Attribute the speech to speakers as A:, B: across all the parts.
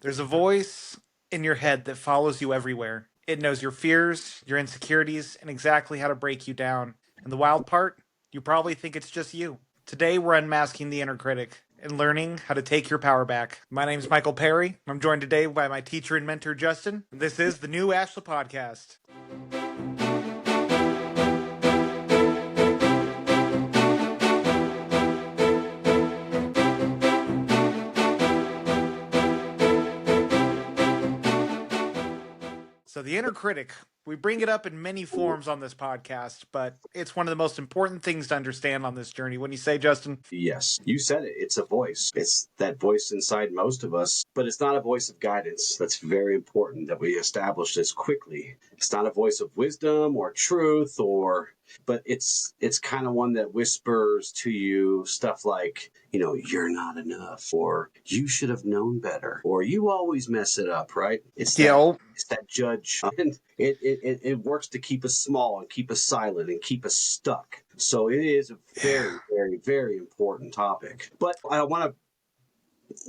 A: There's a voice in your head that follows you everywhere. It knows your fears, your insecurities, and exactly how to break you down. And the wild part? You probably think it's just you. Today, we're unmasking the inner critic and learning how to take your power back. My name's Michael Perry. I'm joined today by my teacher and mentor, Justin. This is the new Ashla Podcast. So the inner critic, we bring it up in many forms on this podcast, but it's one of the most important things to understand on this journey. Wouldn't you say, Justin?
B: Yes, you said it. It's a voice. It's that voice inside most of us, but it's not a voice of guidance. That's very important that we establish this quickly. It's not a voice of wisdom or truth but it's kind of one that whispers to you stuff like, you're not enough, or you should have known better, or you always mess it up, right? It's that judge. And it works to keep us small and keep us silent and keep us stuck. So it is a very, very, very important topic. But I want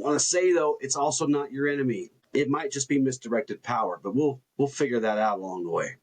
B: to say, though, it's also not your enemy. It might just be misdirected power, but we'll figure that out along the way.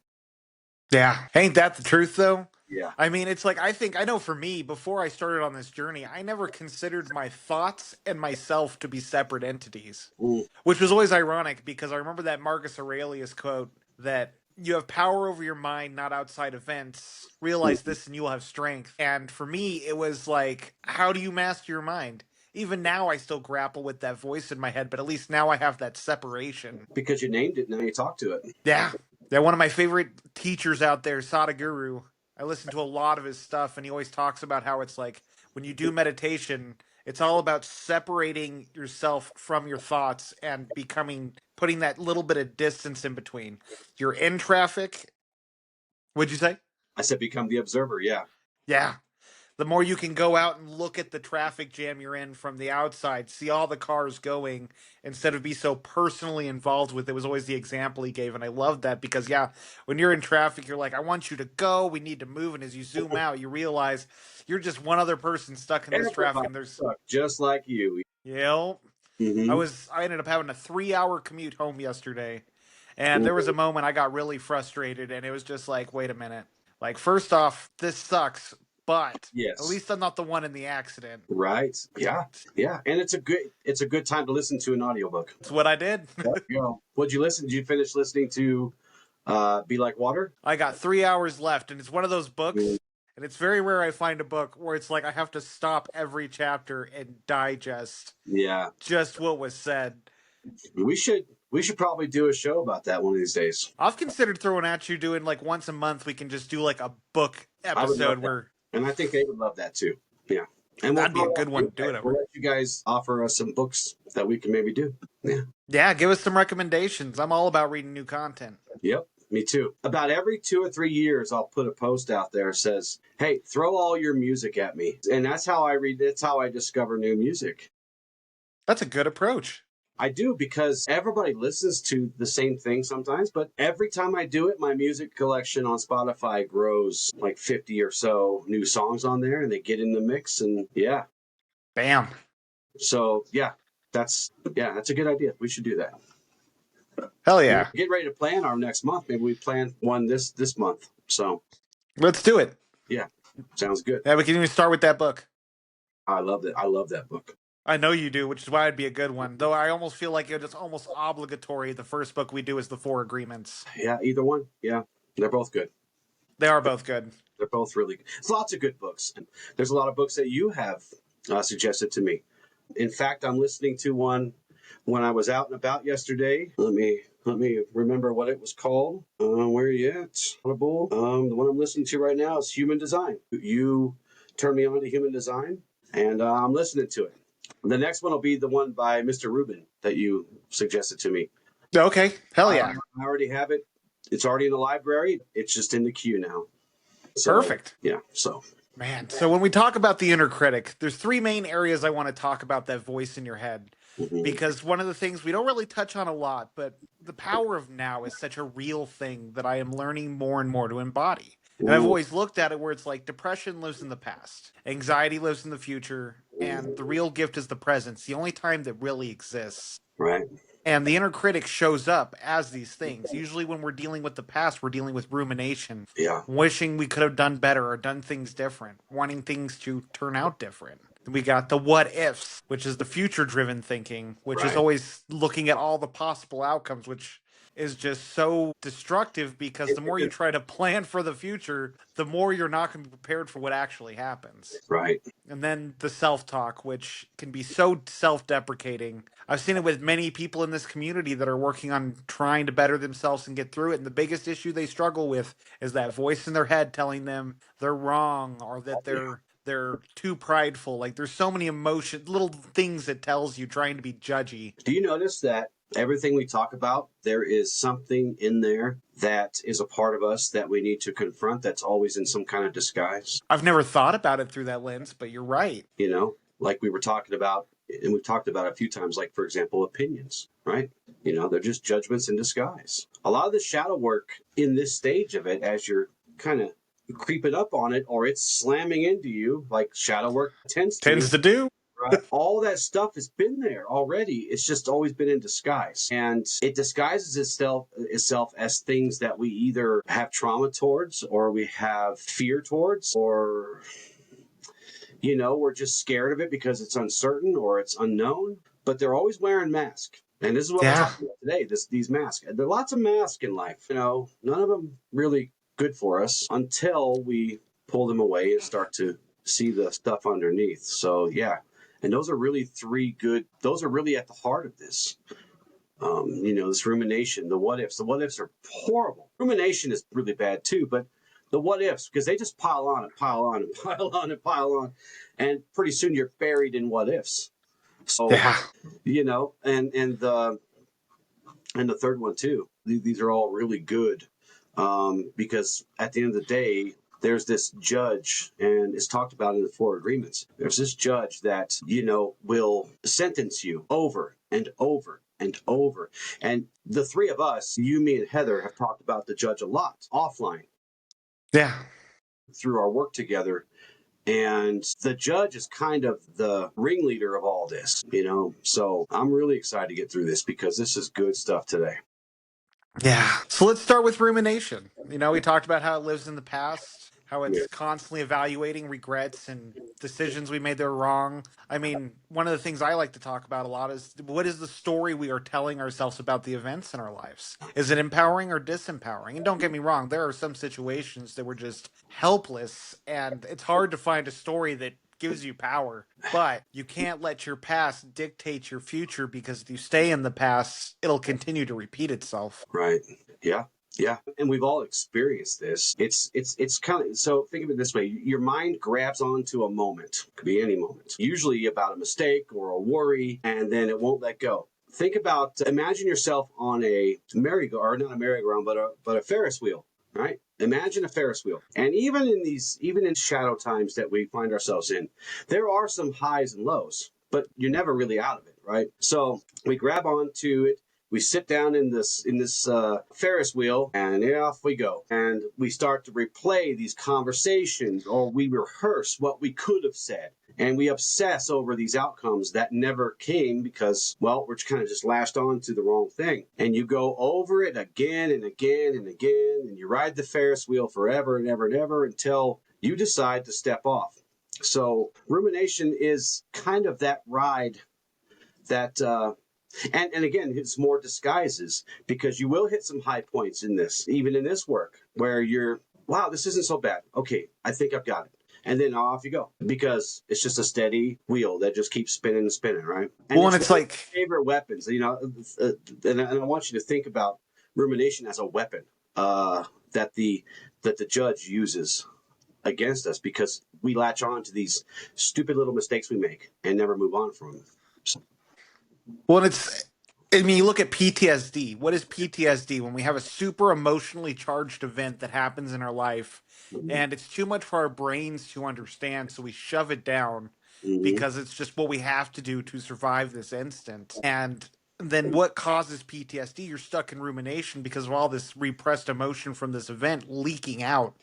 A: Yeah. Ain't that the truth, though?
B: Yeah.
A: I mean, it's like, I know for me, before I started on this journey, I never considered my thoughts and myself to be separate entities, which was always ironic because I remember that Marcus Aurelius quote that you have power over your mind, not outside events. Realize this and you will have strength. And for me, it was like, how do you master your mind? Even now, I still grapple with that voice in my head, but at least now I have that separation.
B: Because you named it, now you talk to it.
A: Yeah. Yeah, one of my favorite teachers out there, Sadhguru. I listen to a lot of his stuff, and he always talks about how it's like when you do meditation, it's all about separating yourself from your thoughts and putting that little bit of distance in between. You're in traffic. What'd you say?
B: I said become the observer, yeah.
A: Yeah. The more you can go out and look at the traffic jam you're in from the outside, see all the cars going, instead of be so personally involved with it, was always the example he gave. And I loved that because, yeah, when you're in traffic, you're like, I want you to go. We need to move. And as you zoom out, you realize you're just one other person stuck in this traffic. And there's
B: just like you.
A: I ended up having a 3-hour commute home yesterday. And there was a moment I got really frustrated. And it was just like, wait a minute. Like, first off, this sucks. But at least I'm not the one in the accident.
B: Right. Yeah. Yeah. And it's a good time to listen to an audiobook.
A: That's what I did.
B: What'd you listen? Did you finish listening to Be Like Water?
A: I got 3 hours left, and it's one of those books, and it's very rare I find a book where it's like I have to stop every chapter and digest just what was said.
B: We should probably do a show about that one of these days.
A: I've considered throwing at you doing like once a month we can just do like a book episode where...
B: And I think they would love that too. Yeah. And
A: that'd be a good one to do it.
B: We'll let you guys offer us some books that we can maybe do. Yeah.
A: Yeah, give us some recommendations. I'm all about reading new content.
B: Yep, me too. About every 2 or 3 years, I'll put a post out there that says, hey, throw all your music at me. And that's how I read. That's how I discover new music.
A: That's a good approach.
B: I do, because everybody listens to the same thing sometimes, but every time I do it, my music collection on Spotify grows like 50 or so new songs on there, and they get in the mix, and yeah.
A: Bam.
B: So that's a good idea. We should do that.
A: Hell yeah.
B: Get ready to plan our next month. Maybe we plan one this month. So
A: let's do it.
B: Yeah. Sounds good.
A: Yeah, we can even start with that book.
B: I love that. I love that book.
A: I know you do, which is why it'd be a good one. Though I almost feel like it's almost obligatory. The first book we do is the 4 Agreements.
B: Yeah, either one. Yeah, they're both good.
A: They are both good.
B: They're both really good. There's lots of good books. There's a lot of books that you have suggested to me. In fact, I'm listening to one when I was out and about yesterday. Let me remember what it was called. Where are you at? Audible. The one I'm listening to right now is Human Design. You turned me on to Human Design, and I'm listening to it. The next one will be the one by Mr. Rubin that you suggested to me.
A: Okay. Hell yeah.
B: I already have it. It's already in the library. It's just in the queue now. So,
A: perfect.
B: Yeah. So,
A: man. So when we talk about the inner critic, there's 3 main areas I want to talk about that voice in your head. Because one of the things we don't really touch on a lot, but the power of now is such a real thing that I am learning more and more to embody. And I've always looked at it where it's like depression lives in the past, anxiety lives in the future, and the real gift is the present. It's the only time that really exists.
B: Right.
A: And the inner critic shows up as these things. Usually, when we're dealing with the past, we're dealing with rumination,
B: Yeah.
A: wishing we could have done better or done things different, wanting things to turn out different. We got the what ifs, which is the future driven thinking, which is
B: Right.
A: always looking at all the possible outcomes, which is just so destructive because the more you try to plan for the future, the more you're not going to be prepared for what actually happens.
B: Right.
A: And then the self talk, which can be so self deprecating. I've seen it with many people in this community that are working on trying to better themselves and get through it. And the biggest issue they struggle with is that voice in their head telling them they're wrong or that
B: Yeah.
A: they're too prideful. Like there's so many emotion little things it tells you trying to be judgy.
B: Do you notice that everything we talk about, there is something in there that is a part of us that we need to confront that's always in some kind of disguise?
A: I've never thought about it through that lens, but you're right.
B: You know, like we were talking about, and we've talked about a few times, like, for example, opinions, right? You know, they're just judgments in disguise. A lot of the shadow work in this stage of it, as you're kind of creeping up on it or it's slamming into you, like shadow work tends to.
A: Tends to do.
B: Right. All that stuff has been there already. It's just always been in disguise. And it disguises itself as things that we either have trauma towards or we have fear towards or, you know, we're just scared of it because it's uncertain or it's unknown. But they're always wearing masks. And this is what we're
A: Yeah.
B: talking about today, these masks. There are lots of masks in life. You know, none of them really good for us until we pull them away and start to see the stuff underneath. So, yeah. And those are really those are really at the heart of this. You know, this rumination, the what ifs. The what ifs are horrible. Rumination is really bad too, but the what ifs, because they just pile on and pile on and pile on and pile on. And pretty soon you're buried in what ifs. So,
A: Yeah.
B: you know, and the third one too. These are all really good because at the end of the day, there's this judge, and it's talked about in the four agreements. There's this judge that, you know, will sentence you over and over and over. And the three of us, you, me, and Heather, have talked about the judge a lot offline
A: Yeah.
B: through our work together. And the judge is kind of the ringleader of all this, you know. So I'm really excited to get through this because this is good stuff today.
A: Yeah. So let's start with rumination. You know, we talked about how it lives in the past, how
B: Yeah.
A: it's constantly evaluating regrets and decisions we made that were wrong. I mean, one of the things I like to talk about a lot is what is the story we are telling ourselves about the events in our lives? Is it empowering or disempowering? And don't get me wrong, there are some situations that were just helpless, and it's hard to find a story that gives you power, but you can't let your past dictate your future because if you stay in the past, it'll continue to repeat itself.
B: Right. Yeah. Yeah. And we've all experienced this. It's kind of, so think of it this way. Your mind grabs onto a moment, could be any moment, usually about a mistake or a worry, and then it won't let go. Think about, imagine yourself on a merry-go, or not a merry-go-round, but a Ferris wheel, right? Imagine a Ferris wheel. And even in shadow times that we find ourselves in, there are some highs and lows, but you're never really out of it, right? So we grab onto it. We sit down in this Ferris wheel, and off we go. And we start to replay these conversations, or we rehearse what we could have said. And we obsess over these outcomes that never came because, well, we're kind of just lashed on to the wrong thing. And you go over it again and again and again, and you ride the Ferris wheel forever and ever and ever until you decide to step off. So rumination is kind of that ride that... And again, it's more disguises because you will hit some high points in this, even in this work, where you're, wow, this isn't so bad. Okay, I think I've got it. And then off you go because it's just a steady wheel that just keeps spinning and spinning, right? And
A: Well, and
B: it's
A: it's
B: one of
A: like,
B: my favorite weapons, you know, and I want you to think about rumination as a weapon that the judge uses against us because we latch on to these stupid little mistakes we make and never move on from them. So,
A: well, and it's, I mean, you look at PTSD. What is PTSD? When we have a super emotionally charged event that happens in our life, and it's too much for our brains to understand, so we shove it down
B: mhm.
A: because it's just what we have to do to survive this instant. And then what causes PTSD? You're stuck in rumination because of all this repressed emotion from this event leaking out.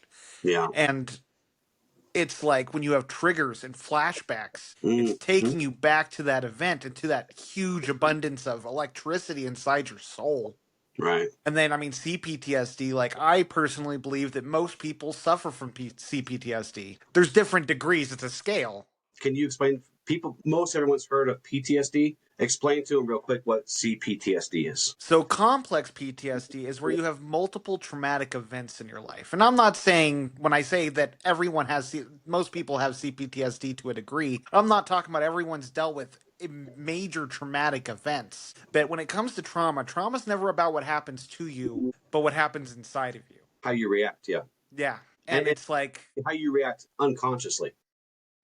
B: Yeah.
A: And it's like when you have triggers and flashbacks, it's
B: Mm-hmm.
A: taking you back to that event and to that huge abundance of electricity inside your soul.
B: Right.
A: And then, I mean, CPTSD, like, I personally believe that most people suffer from CPTSD. There's different degrees, it's a scale.
B: Can you explain? People, most everyone's heard of PTSD. Explain to them real quick what CPTSD is.
A: So, complex PTSD is where you have multiple traumatic events in your life. And I'm not saying, when I say that everyone has, most people have CPTSD to a degree, I'm not talking about everyone's dealt with major traumatic events. But when it comes to trauma, trauma's never about what happens to you, but what happens inside of you.
B: How you react, yeah,
A: Yeah. And
B: and
A: it's like,
B: how you react unconsciously.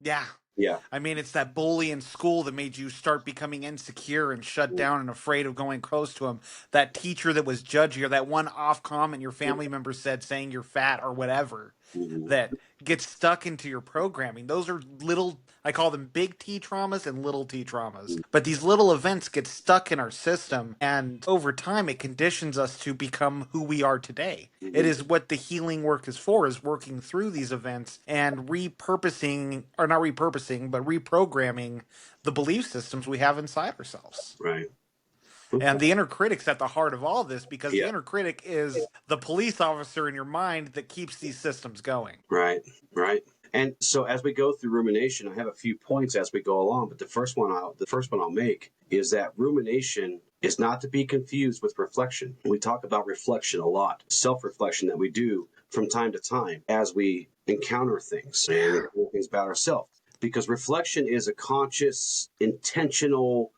A: yeah.
B: Yeah.
A: I mean, it's that bully in school that made you start becoming insecure and shut down and afraid of going close to him. That teacher that was judgy, or that one off comment your family member said saying you're fat or whatever,
B: Mm-hmm.
A: that gets stuck into your programming. Those are little, I call them big T traumas and little T traumas. But these little events get stuck in our system, and over time, it conditions us to become who we are today. It
B: Mm-hmm.
A: is what the healing work is for, is working through these events and repurposing, or not repurposing, but reprogramming the belief systems we have inside ourselves.
B: Right.
A: And the inner critic's at the heart of all this, because the
B: Yeah.
A: inner critic is the police officer in your mind that keeps these systems going.
B: Right. Right. And so as we go through rumination, I have a few points as we go along, but the first one I'll make is that rumination is not to be confused with reflection. We talk about reflection a lot, self-reflection that we do from time to time as we encounter things and things about ourselves. Because reflection is a conscious, intentional,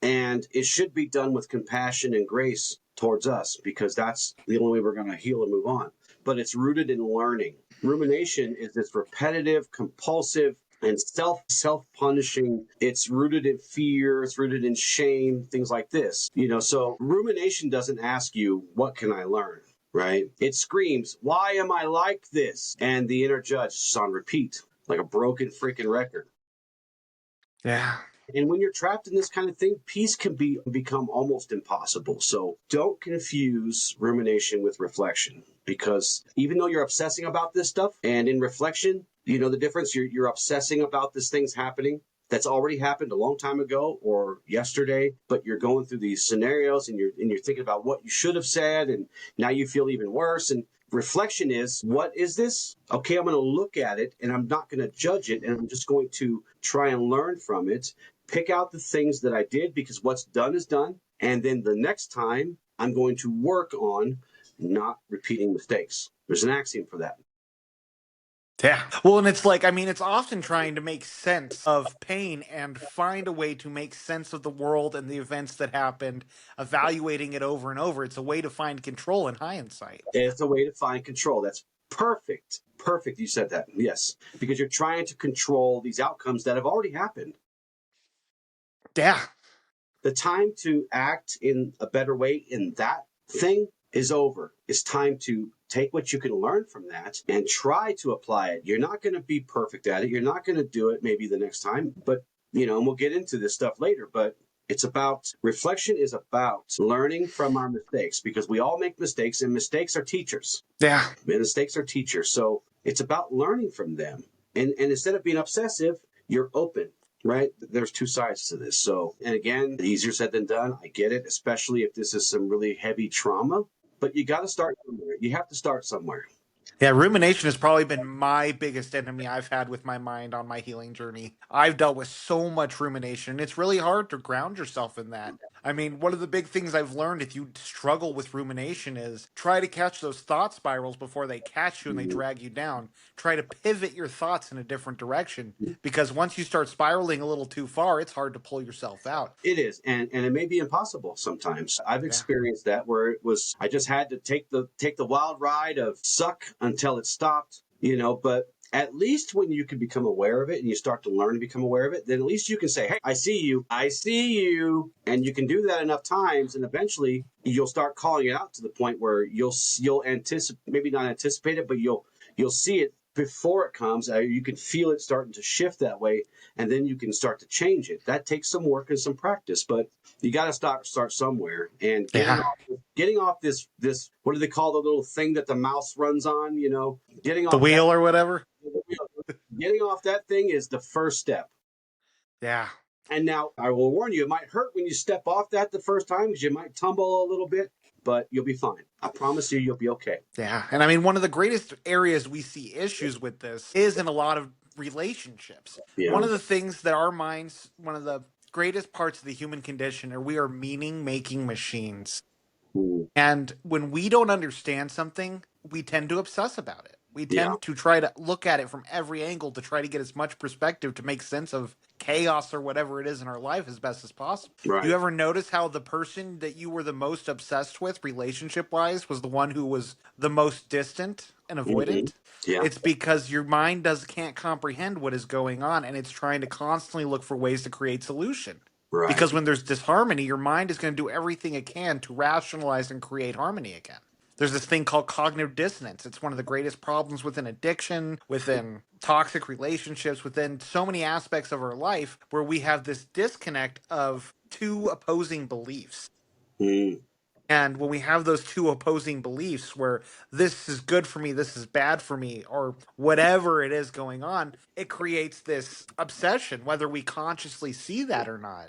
B: and it should be done with compassion and grace towards us, because that's the only way we're going to heal and move on. But it's rooted in learning. Rumination is this repetitive, compulsive, and self-punishing. It's rooted in fear. It's rooted in shame, things like this. So rumination doesn't ask you, what can I learn? Right? It screams, why am I like this? And the inner judge is on repeat, like a broken freaking record.
A: Yeah.
B: And when you're trapped in this kind of thing, peace can become almost impossible. So don't confuse rumination with reflection, because even though you're obsessing about this stuff, and in reflection, you know the difference. You're obsessing about this thing's happening that's already happened a long time ago or yesterday, but you're going through these scenarios and you're thinking about what you should have said, and now you feel even worse. And reflection is, what is this? Okay, I'm going to look at it and I'm not going to judge it, and I'm just going to try and learn from it, pick out the things that I did, because what's done is done. And then the next time I'm going to work on not repeating mistakes. There's an axiom for that.
A: Yeah. Well, and it's like, I mean, it's often trying to make sense of pain and find a way to make sense of the world and the events that happened, evaluating it over and over. It's a way to find control in hindsight.
B: It's a way to find control. That's perfect. Perfect. You said that. Yes. Because you're trying to control these outcomes that have already happened.
A: Yeah.
B: The time to act in a better way in that thing is over. It's time to take what you can learn from that and try to apply it. You're not going to be perfect at it. You're not going to do it maybe the next time, but and we'll get into this stuff later, but it's about reflection is about learning from our mistakes, because we all make mistakes, and mistakes are teachers.
A: Yeah.
B: Mistakes are teachers. So it's about learning from them. And instead of being obsessive, you're open. Right? There's two sides to this. So, and again, easier said than done. I get it, especially if this is some really heavy trauma, but you got to start somewhere. You have to start somewhere.
A: Yeah, rumination has probably been my biggest enemy I've had with my mind on my healing journey. I've dealt with so much rumination. It's really hard to ground yourself in that. I mean, one of the big things I've learned if you struggle with rumination is try to catch those thought spirals before they catch you and they drag you down. Try to pivot your thoughts in a different direction, because once you start spiraling a little too far, it's hard to pull yourself out.
B: It is, and it may be impossible sometimes. I've experienced that, where it was I just had to take the wild ride of suck until it stopped, but at least when you can become aware of it and you start to learn to become aware of it, then at least you can say, hey, I see you. And you can do that enough times, and eventually you'll start calling it out to the point where you'll anticipate, maybe not anticipate it, but you'll see it before it comes. You can feel it starting to shift that way, and then you can start to change it. That takes some work and some practice, but you got to start somewhere. And getting off this what do they call the little thing that the mouse runs on? Getting
A: The
B: off
A: wheel or whatever.
B: Getting off that thing is the first step.
A: Yeah.
B: And now I will warn you, it might hurt when you step off that the first time because you might tumble a little bit, but you'll be fine. I promise you, you'll be okay.
A: Yeah. And I mean, one of the greatest areas we see issues with this is in a lot of relationships.
B: Yeah.
A: One of the things that our minds, one of the greatest parts of the human condition are we are meaning making machines.
B: Mm.
A: And when we don't understand something, we tend to obsess about it. We
B: Yeah.
A: tend to try to look at it from every angle to try to get as much perspective to make sense of chaos or whatever it is in our life as best as possible.
B: Right.
A: You ever notice how the person that you were the most obsessed with relationship wise was the one who was the most distant and
B: Mm-hmm.
A: avoidant?
B: Yeah.
A: It's because your mind can't comprehend what is going on and it's trying to constantly look for ways to create solution.
B: Right.
A: Because when there's disharmony, your mind is going to do everything it can to rationalize and create harmony again. There's this thing called cognitive dissonance. It's one of the greatest problems within addiction, within toxic relationships, within so many aspects of our life where we have this disconnect of two opposing beliefs.
B: Mm.
A: And when we have those two opposing beliefs where this is good for me, this is bad for me, or whatever it is going on, it creates this obsession, whether we consciously see that or not.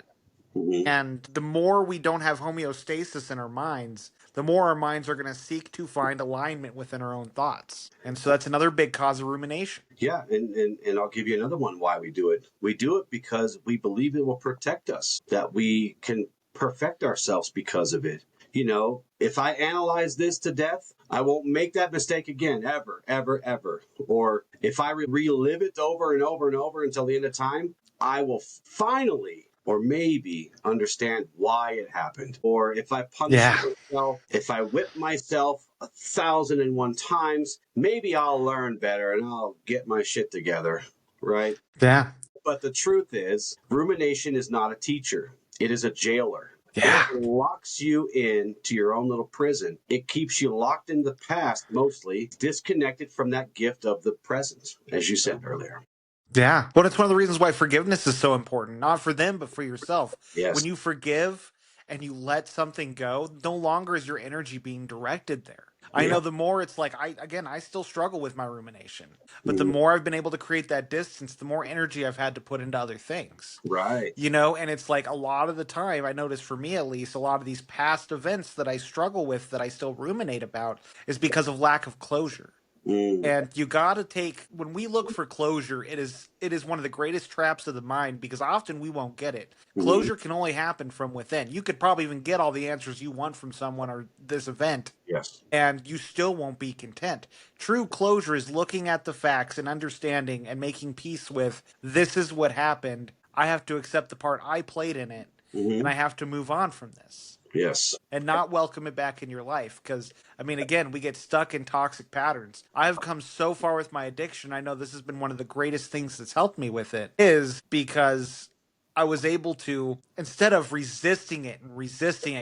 B: Mm-hmm.
A: And the more we don't have homeostasis in our minds, the more our minds are going to seek to find alignment within our own thoughts. And so that's another big cause of rumination.
B: Yeah, and I'll give you another one why we do it. We do it because we believe it will protect us, that we can perfect ourselves because of it. You know, if I analyze this to death, I won't make that mistake again, ever, ever, ever. Or if I relive it over and over and over until the end of time, I will finally or maybe understand why it happened. Or if I punish
A: Yeah.
B: myself, if I whip myself 1,001 times, maybe I'll learn better and I'll get my shit together, right?
A: Yeah.
B: But the truth is, rumination is not a teacher. It is a jailer. It
A: Yeah.
B: locks you into your own little prison. It keeps you locked in the past, mostly disconnected from that gift of the present, as you said earlier.
A: Yeah. Well, it's one of the reasons why forgiveness is so important, not for them, but for yourself.
B: Yes.
A: When you forgive and you let something go, no longer is your energy being directed there. I
B: Yeah.
A: know the more it's like, I still struggle with my rumination, but the
B: Mhm.
A: more I've been able to create that distance, the more energy I've had to put into other things.
B: Right.
A: And it's like a lot of the time, I notice for me at least, a lot of these past events that I struggle with that I still ruminate about is because of lack of closure.
B: Mm.
A: And you got to take when we look for closure, it is one of the greatest traps of the mind because often we won't get it.
B: Mhm.
A: Closure can only happen from within. You could probably even get all the answers you want from someone or this event
B: Yes.
A: and you still won't be content. True closure is looking at the facts and understanding and making peace with this is what happened. I have to accept the part I played in it and
B: Hmm.
A: I have to move on from this
B: Yes.
A: and not welcome it back in your life. Because, I mean, again, we get stuck in toxic patterns. I've come so far with my addiction. I know this has been one of the greatest things that's helped me with it, is because I was able to, instead of resisting it,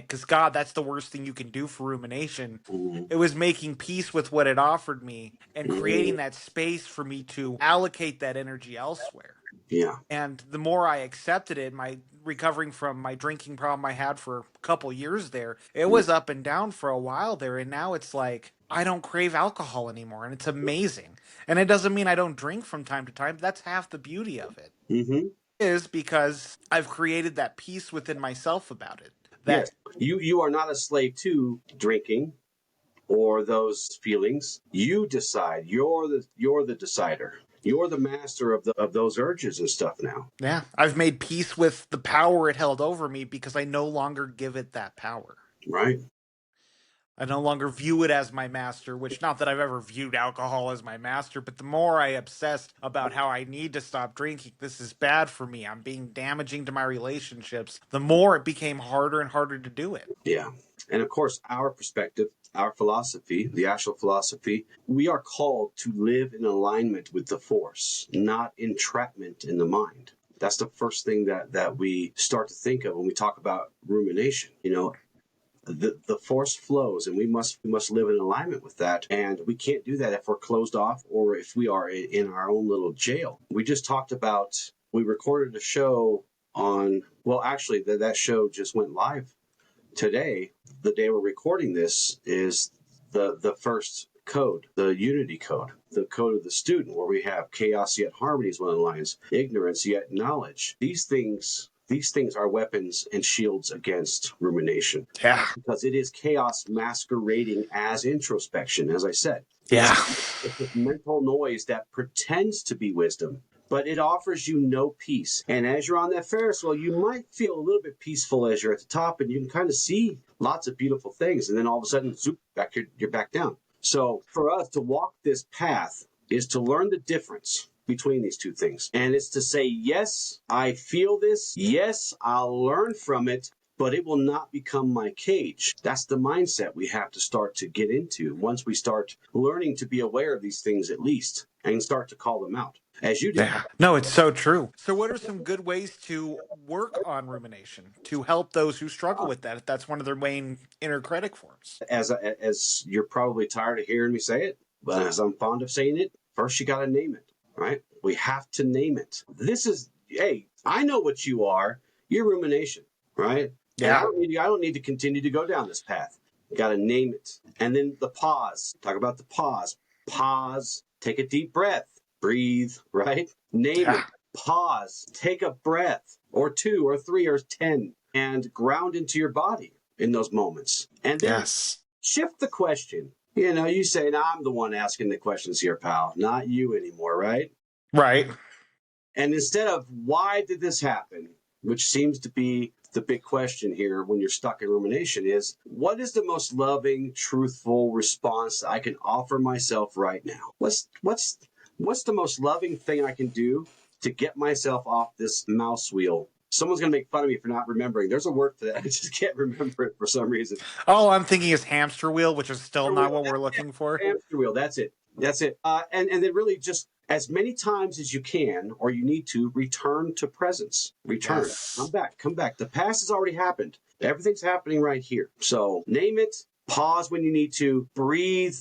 A: because God, that's the worst thing you can do for rumination.
B: Hmm.
A: It was making peace with what it offered me and creating
B: Hmm.
A: that space for me to allocate that energy elsewhere.
B: Yeah.
A: And the more I accepted it, my recovering from my drinking problem I had for a couple years there, it was up and down for a while there. And now it's like, I don't crave alcohol anymore. And it's amazing. And it doesn't mean I don't drink from time to time. That's half the beauty of it,
B: Hmm.
A: is because I've created that peace within myself about it.
B: Yes.
A: That,
B: You are not a slave to drinking or those feelings. You decide. You're the decider. You're the master of those urges and stuff now.
A: yeah, I've made peace with the power it held over me because I no longer give it that power.
B: Right.
A: I no longer view it as my master, which not that I've ever viewed alcohol as my master, but the more I obsessed about how I need to stop drinking, this is bad for me, I'm being damaging to my relationships, the more it became harder and harder to do it.
B: Yeah. And of course, our perspective, our philosophy, the Ashla philosophy, we are called to live in alignment with the force, not entrapment in the mind. That's the first thing that we start to think of when we talk about rumination. You know, the force flows and we must live in alignment with that, and we can't do that if we're closed off or if we are in our own little jail. We just talked about, we recorded a show on, well, actually that show just went live today. The day we're recording this is the first code, the unity code, the code of the student, where we have chaos yet harmony is one of the lines, ignorance yet knowledge. These things are weapons and shields against rumination,
A: Yeah.
B: because it is chaos masquerading as introspection. As I said, it's
A: Yeah.
B: it's this mental noise that pretends to be wisdom, but it offers you no peace. And as you're on that Ferris wheel, you might feel a little bit peaceful as you're at the top, and you can kind of see lots of beautiful things. And then all of a sudden, zoop, you're back down. So for us to walk this path is to learn the difference between these two things. And it's to say, yes, I feel this. Yes, I'll learn from it, but it will not become my cage. That's the mindset we have to start to get into once we start learning to be aware of these things, at least, and start to call them out, as you did.
A: Yeah. No, it's so true. So what are some good ways to work on rumination to help those who struggle with that if that's one of their main inner critic forms?
B: As you're probably tired of hearing me say it, but as I'm fond of saying it, first you got to name it, right? We have to name it. Hey, I know what you are. You're rumination, right? And
A: Yeah.
B: I don't need to continue to go down this path. You got to name it. And then the pause. Talk about the pause. Pause. Take a deep breath. Breathe, right? Name it.
A: Yeah.
B: Pause. Take a breath or two or three or 10 and ground into your body in those moments. And then
A: Yes.
B: shift the question. You say, "Nah, I'm the one asking the questions here, pal, not you anymore," right?
A: Right.
B: And instead of why did this happen, which seems to be the big question here when you're stuck in rumination, is what is the most loving, truthful response I can offer myself right now? What's the most loving thing I can do to get myself off this mouse wheel? Someone's going to make fun of me for not remembering. There's a word for that. I just can't remember it for some reason.
A: All I'm thinking is hamster wheel, which is still not what we're looking for.
B: Hamster wheel. That's it. That's it. And then really just as many times as you can or you need to return to presence. Return.
A: Yes.
B: Come back. The past has already happened. Everything's happening right here. So name it. Pause when you need to. Breathe.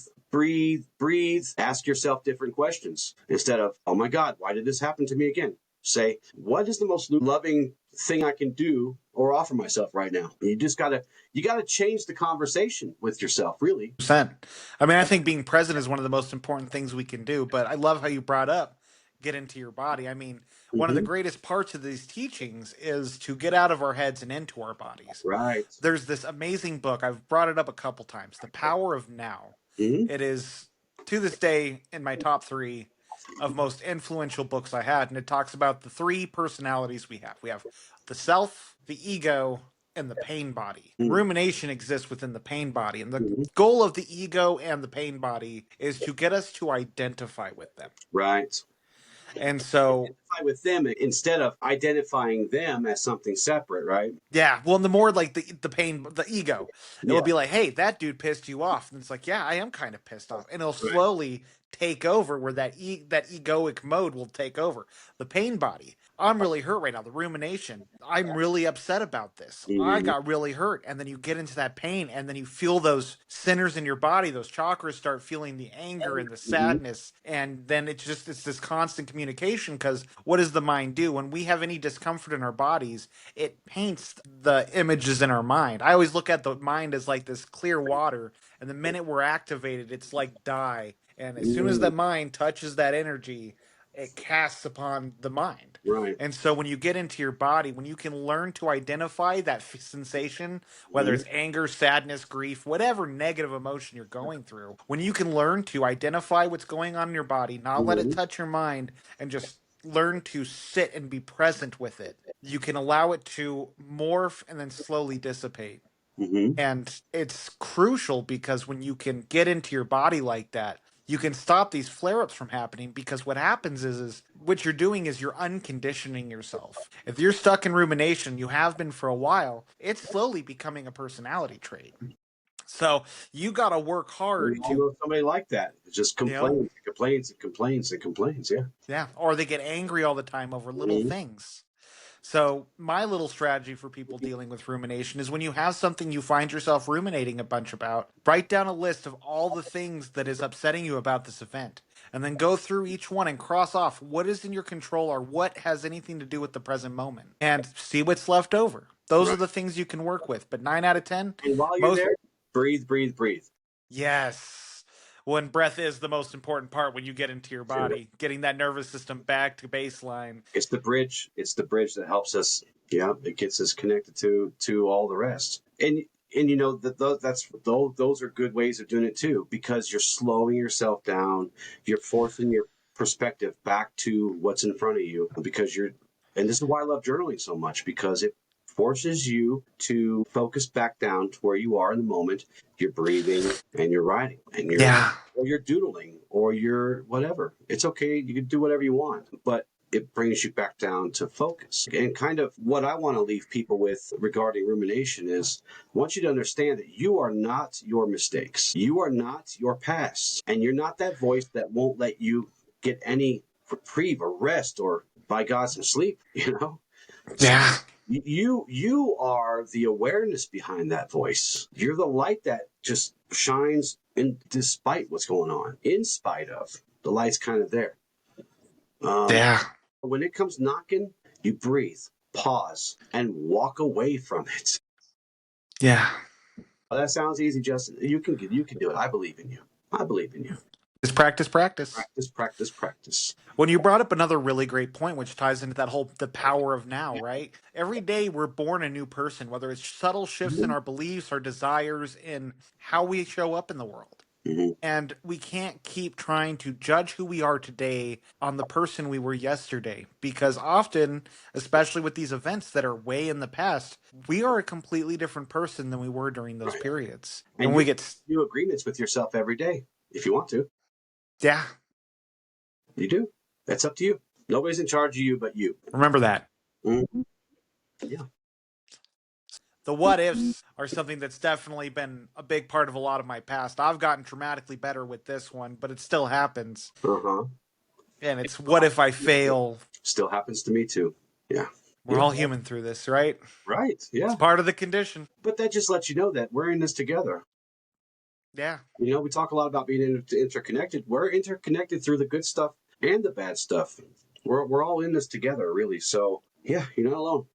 B: Ask yourself different questions instead of, oh my God, why did this happen to me again? Say, what is the most loving thing I can do or offer myself right now? You gotta change the conversation with yourself, really.
A: 100%. I mean, I think being present is one of the most important things we can do, but I love how you brought up get into your body. I mean, one of the
B: Mm-hmm.
A: greatest parts of these teachings is to get out of our heads and into our bodies.
B: Right.
A: There's this amazing book, I've brought it up a couple times, The Power of Now.
B: Mm-hmm.
A: It is, to this day, in my top 3 of most influential books I had, and it talks about the 3 personalities we have. We have the self, the ego, and the pain body. Rumination exists within the pain body, and the
B: Mm-hmm.
A: goal of the ego and the pain body is to get us to identify with them.
B: Right.
A: And so,
B: Identify with them instead of identifying them as something separate, right?
A: yeah, well, the more like the pain, the ego, it will
B: Yeah.
A: be like, hey, that dude pissed you off, and it's like, yeah, I am kind of pissed off, and it'll
B: Right.
A: slowly take over where that egoic mode will take over. The pain body, I'm really hurt right now. The rumination, I'm really upset about this. I
B: Mm-hmm.
A: got really hurt, and then you get into that pain, and then you feel those centers in your body, those chakras start feeling the anger and the
B: Mm-hmm.
A: sadness, and then it's this constant communication. Because what does the mind do when we have any discomfort in our bodies? It paints the images in our mind. I always look at the mind as like this clear water, and the minute we're activated, it's like dye. And as soon as
B: Mm-hmm.
A: the mind touches that energy, it casts upon the mind.
B: Right.
A: And so when you get into your body, when you can learn to identify that sensation, whether
B: Mm-hmm.
A: it's anger, sadness, grief, whatever negative emotion you're going through, when you can learn to identify what's going on in your body, not let it
B: Mm-hmm.
A: touch your mind, and just learn to sit and be present with it, you can allow it to morph and then slowly dissipate.
B: Mm-hmm.
A: And it's crucial because when you can get into your body like that, you can stop these flare ups from happening, because what happens is what you're doing is you're unconditioning yourself. If you're stuck in rumination, you have been for a while, it's slowly becoming a personality trait. So you got to work
B: We
A: hard
B: all
A: to,
B: know somebody like that. It just
A: you know,
B: complains. Yeah.
A: yeah, or they get angry all the time over little
B: Mm-hmm.
A: things. So, my little strategy for people dealing with rumination is when you have something you find yourself ruminating a bunch about, write down a list of all the things that is upsetting you about this event. And then go through each one and cross off what is in your control or what has anything to do with the present moment. And see what's left over. Those are
B: Right.
A: the things you can work with. But 9 out of 10,
B: And while you're
A: most,
B: there, breathe.
A: yes. when breath is the most important part when you get into your body, getting that nervous system back to baseline.
B: It's the bridge. It's the bridge that helps us. Yeah, it gets us connected to all the rest. And you know those are good ways of doing it too, because you're slowing yourself down. You're forcing your perspective back to what's in front of you, because and this is why I love journaling so much, because it forces you to focus back down to where you are in the moment. You're breathing and you're writing and
A: Yeah.
B: or you're doodling or you're whatever. It's okay. You can do whatever you want, but it brings you back down to focus. And kind of what I want to leave people with regarding rumination is, I want you to understand that you are not your mistakes. You are not your past. And you're not that voice that won't let you get any reprieve or rest or, by God, some sleep, you know?
A: Yeah.
B: You are the awareness behind that voice. You're the light that just shines in despite what's going on, in spite of. The light's kind of there.
A: Yeah.
B: When it comes knocking, you breathe, pause, and walk away from it.
A: Yeah.
B: Well, that sounds easy, Justin. You can do it. I believe in you. I believe in you.
A: Just practice, practice.
B: Practice, practice, practice.
A: When you brought up another really great point, which ties into that whole the power of now, right? Every day we're born a new person, whether it's subtle shifts in our beliefs, our desires, in how we show up in the world.
B: Mm-hmm.
A: And we can't keep trying to judge who we are today on the person we were yesterday. Because often, especially with these events that are way in the past, we are a completely different person than we were during those periods.
B: And
A: we
B: you
A: get,
B: do agreements with yourself every day if you want to.
A: yeah,
B: You do. That's up to you. Nobody's in charge of you but you.
A: remember that.
B: Mm-hmm. Yeah.
A: The what ifs are something that's definitely been a big part of a lot of my past. I've gotten dramatically better with this one, but it still happens.
B: Uh-huh.
A: And it's what if I fail?
B: Still happens to me too. Yeah.
A: We're
B: Yeah.
A: all human through this, right?
B: Right. Yeah.
A: It's part of the condition.
B: But that just lets you know that we're in this together.
A: Yeah.
B: You know, we talk a lot about being interconnected. We're interconnected through the good stuff and the bad stuff. We're all in this together, really. So, yeah, you're not alone.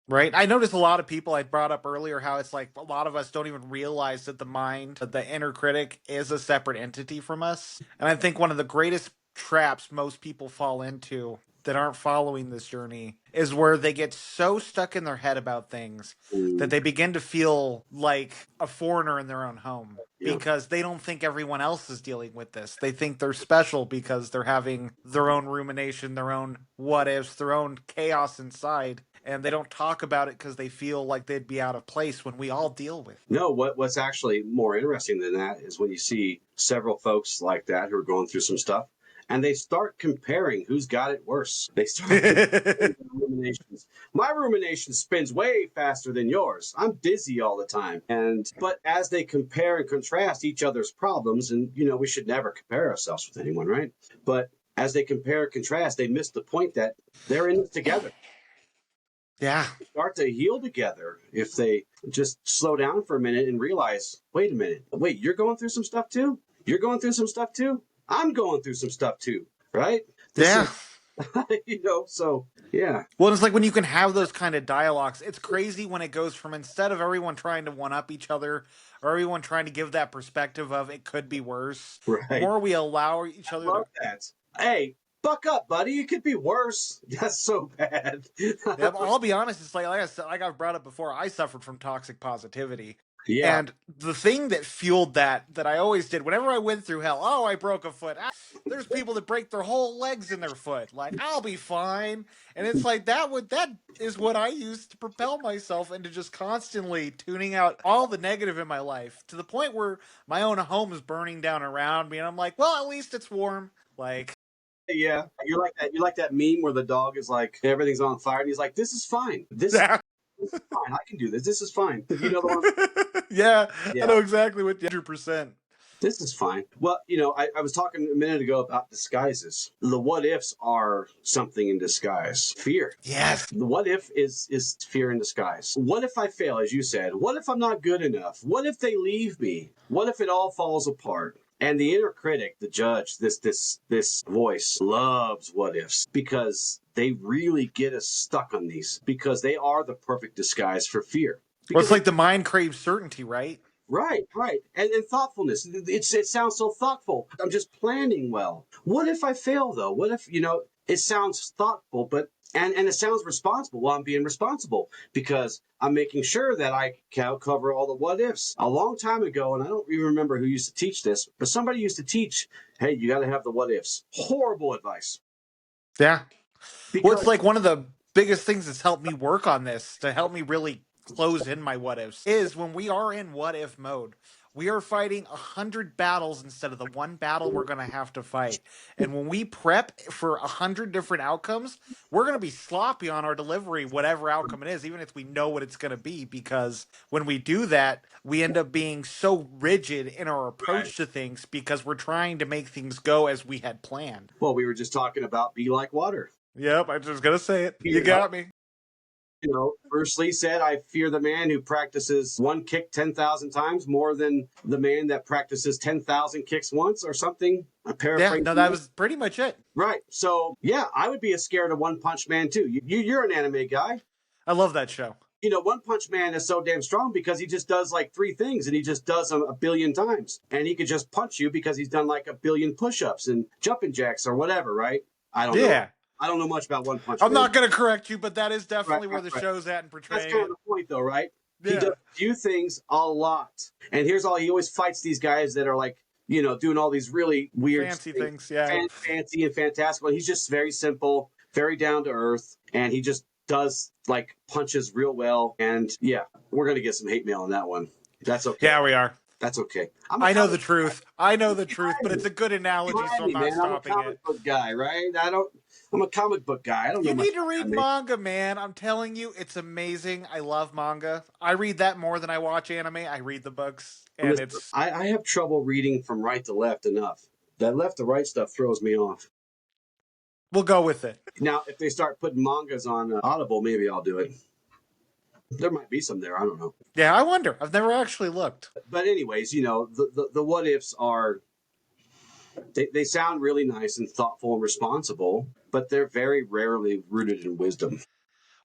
A: Right. I noticed a lot of people I brought up earlier how it's like a lot of us don't even realize that the mind, the inner critic, is a separate entity from us. And I think one of the greatest traps most people fall into that aren't following this journey is where they get so stuck in their head about things that they begin to feel like a foreigner in their own home.
B: Yeah.
A: Because they don't think everyone else is dealing with this. They think they're special because they're having their own rumination, their own what ifs, their own chaos inside. And they don't talk about it because they feel like they'd be out of place when we all deal with it.
B: No, what's actually more interesting than that is when you see several folks like that who are going through some stuff, and they start comparing who's got it worse. They start ruminations. My rumination spins way faster than yours. I'm dizzy all the time. But as they compare and contrast each other's problems, and you know, we should never compare ourselves with anyone, right? But as they compare and contrast, they miss the point that they're in it together.
A: Yeah.
B: Start to heal together if they just slow down for a minute and realize, wait a minute, wait, you're going through some stuff too? You're going through some stuff too? I'm going through some stuff too, right?
A: Yeah.
B: You know, so yeah.
A: Well, it's like when you can have those kind of dialogues, it's crazy when it goes from instead of everyone trying to one up each other or everyone trying to give that perspective of it could be worse,
B: Right.
A: the more we allow each other
B: I love that. Hey, buck up, buddy. It could be worse. That's so bad.
A: Yeah, I'll be honest. It's like I said, like I've brought up before. I suffered from toxic positivity,
B: Yeah.
A: and the thing that fueled that I always did whenever I went through hell. Oh, I broke a foot. There's people that break their whole legs in their foot. Like I'll be fine, and it's like that is what I used to propel myself into just constantly tuning out all the negative in my life to the point where my own home is burning down around me, and I'm like, well, at least it's warm. Like.
B: Yeah, you're like that. You're like that meme where the dog is like everything's on fire, and he's like, "This is fine. This is fine. I can do this. This is fine." You know the one?
A: Yeah,
B: Yeah.
A: I know exactly what 100%.
B: This is fine. Well, you know, I was talking a minute ago about disguises. The what ifs are something in disguise. Fear.
A: Yes.
B: The what if is fear in disguise. What if I fail, as you said? What if I'm not good enough? What if they leave me? What if it all falls apart? And the inner critic, the judge, this voice loves what ifs because they really get us stuck on these because they are the perfect disguise for fear.
A: Well, it's like the mind craves certainty, right?
B: Right, right. And thoughtfulness. It sounds so thoughtful. I'm just planning well. What if I fail though? What if, it sounds thoughtful, but and it sounds responsible. Well, I'm being responsible because I'm making sure that I can cover all the what ifs. A long time ago, and I don't even remember who used to teach this, but somebody used to teach, hey, you got to have the what ifs. Horrible advice.
A: Yeah. Well, it's
B: Because,
A: like one of the biggest things that's helped me work on this to help me really close in my what ifs is when we are in what if mode. We are fighting 100 battles instead of the one battle we're going to have to fight. And when we prep for 100 different outcomes, we're going to be sloppy on our delivery, whatever outcome it is, even if we know what it's going to be. Because when we do that, we end up being so rigid in our
B: right.
A: approach to things because we're trying to make things go as we had planned.
B: Well, we were just talking about be like water.
A: Yep, I was just going to say it. You
B: You know,
A: got me.
B: Bruce Lee said, I fear the man who practices one kick 10,000 times more than the man that practices 10,000 kicks once or something. I
A: Yeah,
B: paraphrase.
A: no, that was pretty much it.
B: Right. So, yeah, I would be scared of One Punch Man, too. You're an anime guy.
A: I love that show.
B: One Punch Man is so damn strong because he just does like three things and he just does them a billion times. And he could just punch you because he's done like a billion push ups and jumping jacks or whatever, right? I don't know.
A: Yeah.
B: I don't know much about One Punch
A: I'm
B: Man.
A: not going to correct you, but that is
B: Right,
A: definitely
B: right,
A: where the
B: right.
A: show's at and
B: That's
A: portraying
B: kind of
A: it.
B: the point, though, right? He does
A: Yeah.
B: a few things a lot. And he always fights these guys that are like, doing all these really weird
A: Fancy things, yeah.
B: fancy and fantastical. And he's just very simple, very down to earth. And he just does like punches real well. And yeah, we're going to get some hate mail on that one. That's okay.
A: Yeah, we are.
B: That's okay.
A: I know the truth. I know the truth, but it's a good
B: You
A: analogy, so
B: behind
A: I'm
B: me,
A: not
B: man. I'm a
A: stopping it.
B: comic book guy, right? I'm a comic book guy. I don't know
A: You
B: much
A: need to read
B: about anime.
A: manga, man. I'm telling you, it's amazing. I love manga. I read that more than I watch anime. I read the books, and
B: Listen,
A: it's.
B: I have trouble reading from right to left enough. That left to right stuff throws me off.
A: We'll go with it.
B: Now, if they start putting mangas on Audible, maybe I'll do it. There might be some there. I don't know.
A: Yeah, I wonder. I've never actually looked.
B: But anyways, the what ifs are they sound really nice and thoughtful and responsible, but they're very rarely rooted in wisdom.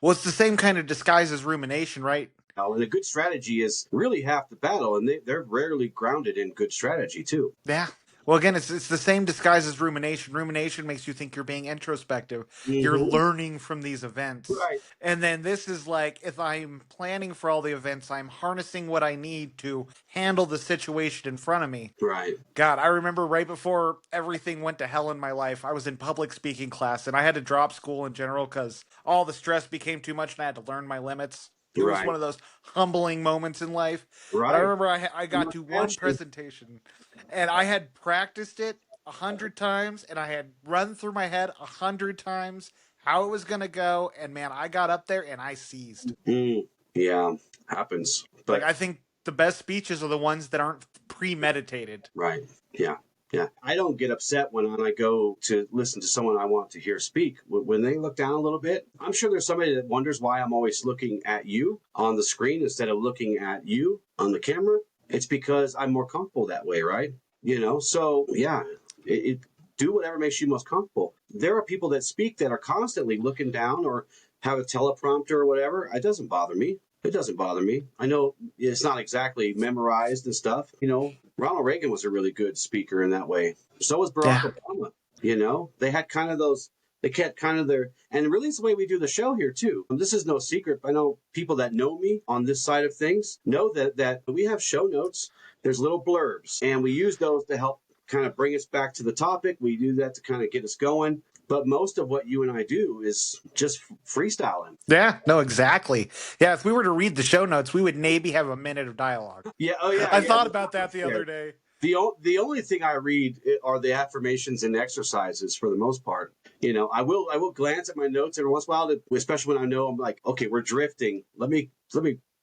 A: Well, it's the same kind of disguise as rumination, right?
B: And a good strategy is really half the battle, and they're rarely grounded in good strategy too.
A: Yeah. Well, again, it's the same disguise as rumination. Rumination makes you think you're being introspective. You're
B: Mm-hmm.
A: learning from these events.
B: Right.
A: And then this is like if I'm planning for all the events, I'm harnessing what I need to handle the situation in front of me.
B: Right.
A: God, I remember right before everything went to hell in my life, I was in public speaking class and I had to drop school in general because all the stress became too much and I had to learn my limits. It was
B: Right.
A: one of those humbling moments in life. But I
B: Right.
A: remember I got to one presentation and I had practiced it 100 times and I had run through my head 100 times how it was going to go. And man, I got up there and I seized.
B: Yeah, happens.
A: Like,
B: But
A: I think the best speeches are the ones that aren't premeditated.
B: right. Yeah. Yeah. I don't get upset when I go to listen to someone I want to hear speak. When they look down a little bit, I'm sure there's somebody that wonders why I'm always looking at you on the screen instead of looking at you on the camera. It's because I'm more comfortable that way, right? So yeah, do whatever makes you most comfortable. There are people that speak that are constantly looking down or have a teleprompter or whatever. It doesn't bother me. It doesn't bother me. I know it's not exactly memorized and stuff. Ronald Reagan was a really good speaker in that way. So was Barack
A: Yeah.
B: Obama. They had kind of those, they kept kind of their, and really it's the way we do the show here too. This is no secret. I know people that know me on this side of things know that we have show notes. There's little blurbs, and we use those to help kind of bring us back to the topic. We do that to kind of get us going. But most of what you and I do is just freestyling.
A: Yeah, no, exactly. Yeah, if we were to read the show notes, we would maybe have a minute of dialogue.
B: Yeah. Oh, yeah.
A: I
B: Yeah.
A: thought about that the other day.
B: The only thing I read are the affirmations and exercises for the most part. I will glance at my notes every once in a while, especially when I know I'm like, okay, we're drifting. Let me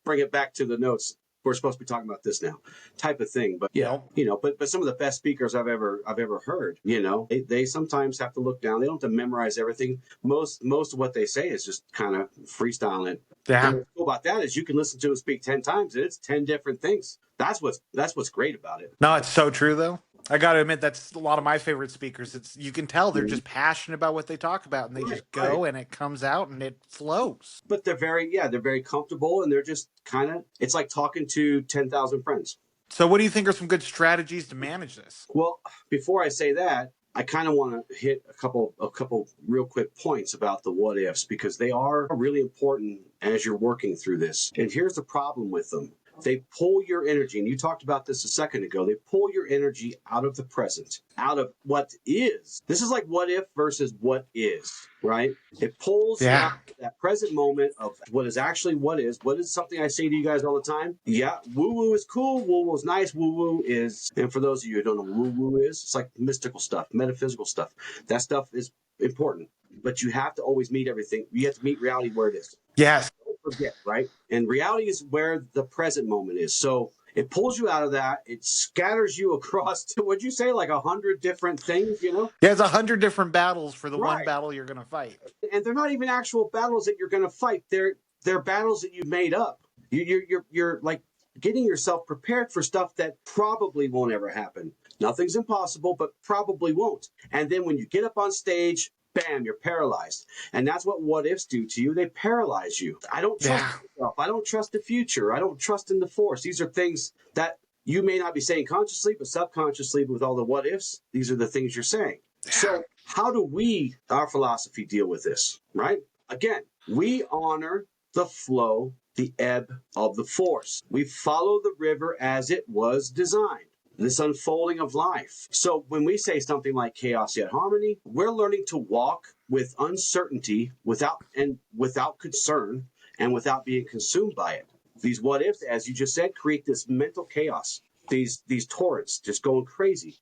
B: bring it back to the notes. We're supposed to be talking about this now, type of thing. But yeah, but some of the best speakers I've ever heard, they sometimes have to look down. They don't have to memorize everything. Most of what they say is just kind of freestyling.
A: Yeah.
B: And what's cool about that is you can listen to them speak 10 times and it's 10 different things. That's what's great about it.
A: No, it's so true though. I got to admit that's a lot of my favorite speakers. You can tell they're just passionate about what they talk about and they just go and it comes out and it flows.
B: But they're very comfortable and they're just kind of, it's like talking to 10,000 friends.
A: So, what do you think are some good strategies to manage this?
B: Well, before I say that, I kind of want to hit a couple real quick points about the what ifs, because they are really important as you're working through this. And here's the problem with them. They pull your energy, and you talked about this a second ago. They pull your energy out of the present, out of what is. This is like what if versus what is, right? It pulls you out
A: Yeah.
B: of that present moment of what is actually what is. What is something I say to you guys all the time? Yeah, woo woo is cool. Woo woo is nice. Woo woo is, and for those of you who don't know what woo woo is, it's like mystical stuff, metaphysical stuff. That stuff is important, but you have to always meet everything. You have to meet reality where it is.
A: Yes.
B: Don't forget, right? And reality is where the present moment is. So it pulls you out of that. It scatters you across to, would you say, like 100 different things, you know?
A: Yeah, it's 100 different battles for the one
B: Right.
A: battle you're going to fight.
B: And they're not even actual battles that you're going to fight. They're battles that you made up. You're like getting yourself prepared for stuff that probably won't ever happen. Nothing's impossible, but probably won't. And then when you get up on stage, bam, you're paralyzed. And that's what ifs do to you. They paralyze you. I don't trust
A: Yeah.
B: myself. I don't trust the future. I don't trust in the force. These are things that you may not be saying consciously, but subconsciously, with all the what ifs, these are the things you're saying.
A: Yeah.
B: So, how do we, our philosophy, deal with this, right? Again, we honor the flow, the ebb of the force. We follow the river as it was designed, this unfolding of life. So when we say something like chaos yet harmony, we're learning to walk with uncertainty, without concern, and without being consumed by it. These what ifs, as you just said, create this mental chaos, these torrents just going crazy.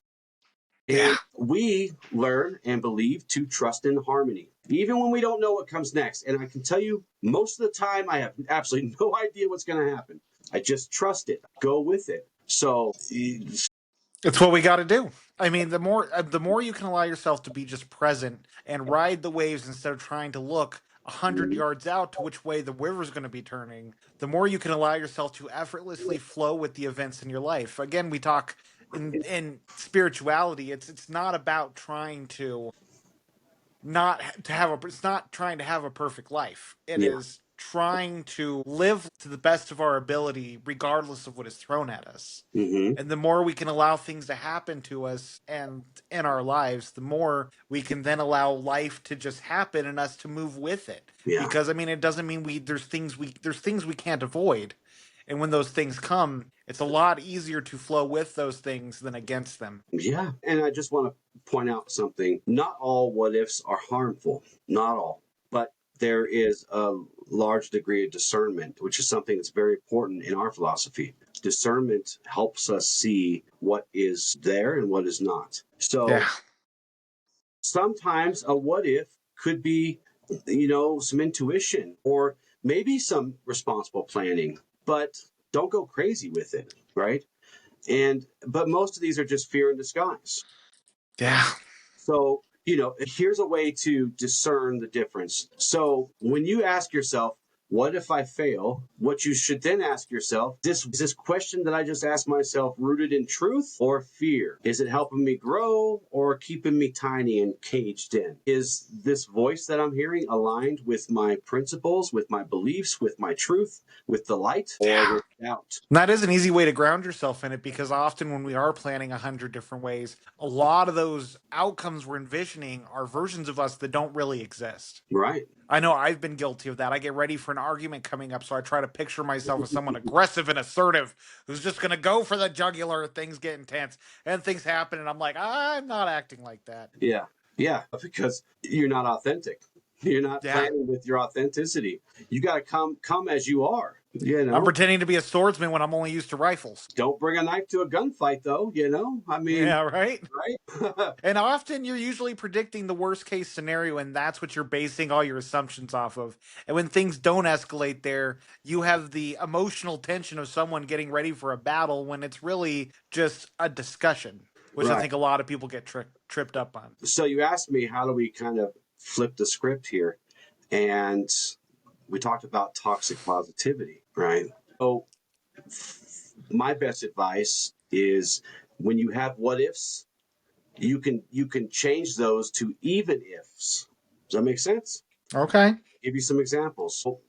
A: Yeah.
B: And we learn and believe to trust in harmony, even when we don't know what comes next. And I can tell you, most of the time, I have absolutely no idea what's going to happen. I just trust it, go with it. So,
A: It's what we got to do. I mean, the more you can allow yourself to be just present and ride the waves instead of trying to look 100 yards out to which way the river's going to be turning, the more you can allow yourself to effortlessly flow with the events in your life. Again, we talk in spirituality. It's not about trying to not to have a it's not trying to have a perfect life. It
B: yeah,
A: is trying to live to the best of our ability regardless of what is thrown at us.
B: hmm,
A: And the more we can allow things to happen to us and in our lives, the more we can then allow life to just happen and us to move with it.
B: yeah.
A: Because I mean, it doesn't mean there's things we can't avoid. And when those things come, it's a lot easier to flow with those things than against them.
B: Yeah. And I just want to point out something. Not all what ifs are harmful, not all, but there is a large degree of discernment, which is something that's very important in our philosophy. Discernment helps us see what is there and what is not. So
A: Yeah.
B: sometimes a what if could be, some intuition or maybe some responsible planning, but don't go crazy with it, right? But most of these are just fear in disguise.
A: Yeah.
B: So, here's a way to discern the difference. So, when you ask yourself, what if I fail? What you should then ask yourself, is this question that I just asked myself rooted in truth or fear? Is it helping me grow or keeping me tiny and caged in? Is this voice that I'm hearing aligned with my principles, with my beliefs, with my truth, with the light, or
A: Yeah.
B: with doubt?
A: And that is an easy way to ground yourself in it because often when we are planning 100 different ways, a lot of those outcomes we're envisioning are versions of us that don't really exist.
B: Right.
A: I know I've been guilty of that. I get ready for an argument coming up, so I try to picture myself as someone aggressive and assertive who's just going to go for the jugular if things get intense. And things happen, and I'm like, I'm not acting like that.
B: Yeah. Yeah. Because you're not authentic. You're not
A: Yeah.
B: planning with your authenticity. You got to come as you are.
A: I'm pretending to be a swordsman when I'm only used to rifles.
B: Don't bring a knife to a gunfight, though. I mean,
A: Yeah, right?
B: right?
A: And often you're usually predicting the worst case scenario, and that's what you're basing all your assumptions off of. And when things don't escalate there, you have the emotional tension of someone getting ready for a battle when it's really just a discussion, which I
B: Right.
A: think a lot of people get tripped up on.
B: So you asked me, how do we kind of flip the script here? And we talked about toxic positivity, right? So my best advice is, when you have what ifs, you can change those to even ifs. Does that make sense?
A: Okay.
B: Give you some examples. So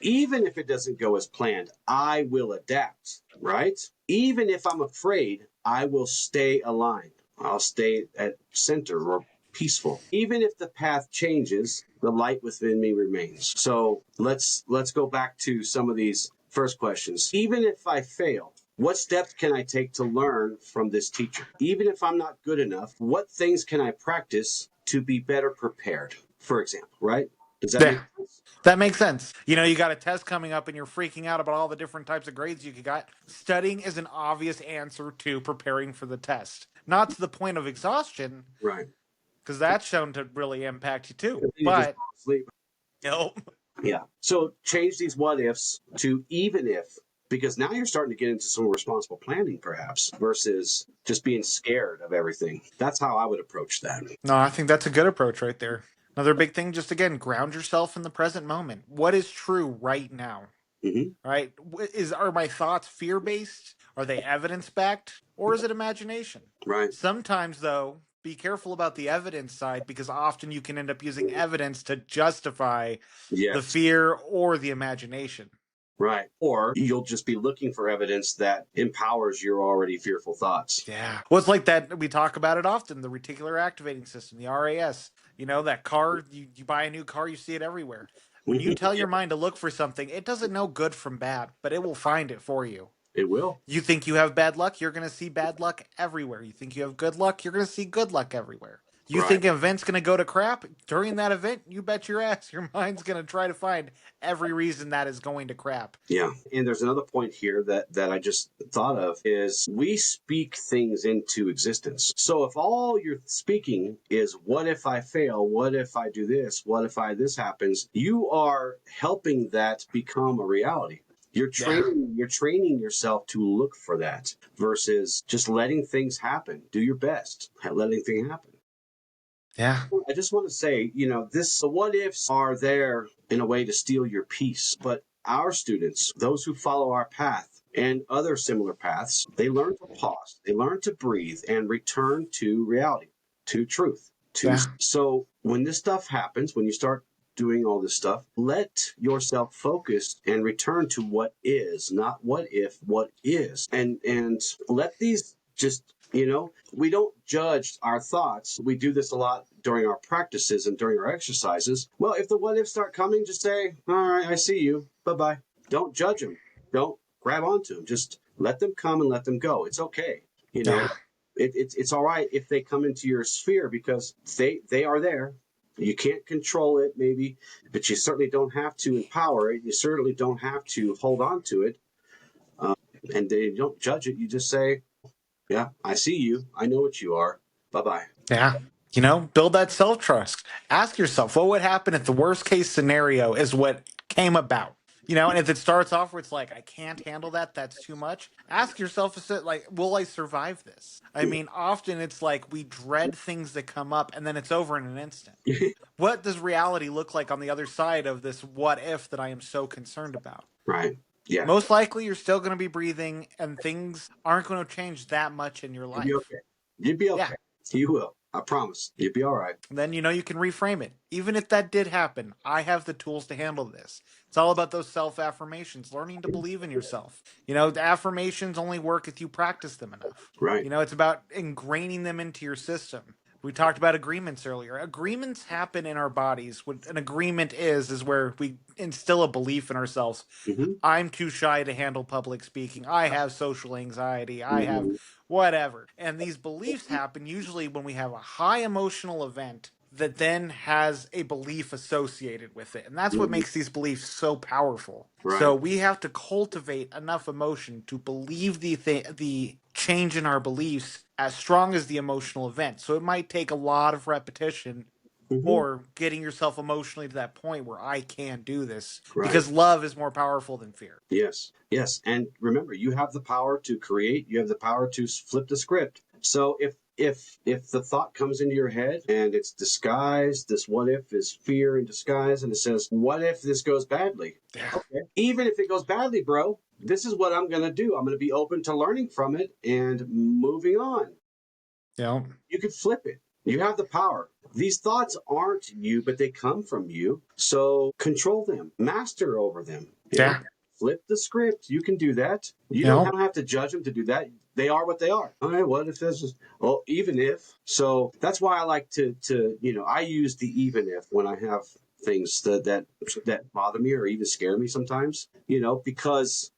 B: Even if it doesn't go as planned, I will adapt, right? Even if I'm afraid, I will stay aligned. I'll stay at center or peaceful. Even if the path changes, the light within me remains. So let's go back to some of these first questions. Even if I fail, what steps can I take to learn from this teacher? Even if I'm not good enough, what things can I practice to be better prepared? For example, right? Does that make
A: Yeah.
B: sense?
A: That makes sense. You got a test coming up and you're freaking out about all the different types of grades you got. Studying is an obvious answer to preparing for the test. Not to the point of exhaustion,
B: Right.
A: because that's shown to really impact you too.
B: And then you just
A: But,
B: fall asleep.
A: no.
B: Yeah. So change these what ifs to even if, because now you're starting to get into some responsible planning, perhaps, versus just being scared of everything. That's how I would approach that.
A: No, I think that's a good approach right there. Another big thing, just again, ground yourself in the present moment. What is true right now?
B: Hmm.
A: Right? Are my thoughts fear based? Are they evidence backed? Or is it imagination?
B: Right.
A: Sometimes, though, be careful about the evidence side because often you can end up using evidence to justify the
B: Yes.
A: fear or the imagination.
B: Right. Or you'll just be looking for evidence that empowers your already fearful thoughts.
A: Yeah. Well, it's like that. We talk about it often, the reticular activating system, the RAS. That car, you buy a new car, you see it everywhere. When you tell your
B: Yep.
A: mind to look for something, it doesn't know good from bad, but it will find it for you.
B: It will.
A: You think you have bad luck, you're going to see bad luck everywhere. You think you have good luck, you're going to see good luck everywhere. You
B: Right.
A: think an event's going to go to crap during that event, you bet your ass your mind's going to try to find every reason that is going to crap.
B: Yeah. And there's another point here that I just thought of is we speak things into existence. So if all you're speaking is what if I fail? What if I do this? What if this happens? You are helping that become a reality.
A: Yeah.
B: You're training yourself to look for that versus just letting things happen. Do your best at letting things happen.
A: Yeah.
B: I just want to say, the what ifs are there in a way to steal your peace. But our students, those who follow our path and other similar paths, they learn to pause, they learn to breathe and return to reality, to truth.
A: Yeah.
B: So when this stuff happens, when you start doing all this stuff, let yourself focus and return to what is, not what if, what is. And let these just we don't judge our thoughts. We do this a lot during our practices and during our exercises. Well, if the what ifs start coming, just say, all right, I see you. Bye bye. Don't judge them. Don't grab onto them. Just let them come and let them go. It's okay. You know,
A: Yeah.
B: it's all right if they come into your sphere because they are there. You can't control it, maybe, but you certainly don't have to empower it. You certainly don't have to hold on to it. And they don't judge it. You just say, yeah, I see you. I know what you are. Bye bye.
A: Yeah. Build that self trust. Ask yourself, what would happen if the worst case scenario is what came about? And if it starts off where it's like, I can't handle that, that's too much. Ask yourself, is it like, will I survive this? I mean, often it's like we dread things that come up and then it's over in an instant. What does reality look like on the other side of this what if that I am so concerned about?
B: Right. Yeah.
A: Most likely, you're still going to be breathing and things aren't going to change that much in your
B: You'll be
A: life.
B: okay. You'll be
A: Yeah.
B: okay. You will. I promise. You'll be all right.
A: Then you can reframe it. Even if that did happen, I have the tools to handle this. It's all about those self affirmations, learning to believe in yourself. The affirmations only work if you practice them enough.
B: Right.
A: It's about ingraining them into your system. We talked about agreements earlier. Agreements happen in our bodies. What an agreement is where we instill a belief in ourselves.
B: Mm-hmm.
A: I'm too shy to handle public speaking. I have social anxiety. I have
B: Mm-hmm.
A: whatever. And these beliefs happen usually when we have a high emotional event that then has a belief associated with it. And that's what
B: Mm-hmm.
A: makes these beliefs so powerful. So
B: Right.
A: we have to cultivate enough emotion to believe the change in our beliefs as strong as the emotional event. So it might take a lot of repetition
B: Mm-hmm.
A: or getting yourself emotionally to that point where I can do this
B: Right.
A: because love is more powerful than fear.
B: Yes. Yes. And remember, you have the power to create. You have the power to flip the script. So if the thought comes into your head and it's disguised, this what if is fear in disguise, and it says, what if this goes badly?
A: Yeah.
B: Okay. Even if it goes badly, bro, this is what I'm going to do. I'm going to be open to learning from it and moving on.
A: Yeah.
B: You could flip it. You have the power. These thoughts aren't you, but they come from you. So control them, master over them.
A: Yeah.
B: Flip the script. You can do that. You don't have to judge them to do that. They are what they are. All right, what if this is, well, even if. So that's why I like to I use the even if when I have things that bother me or even scare me sometimes, because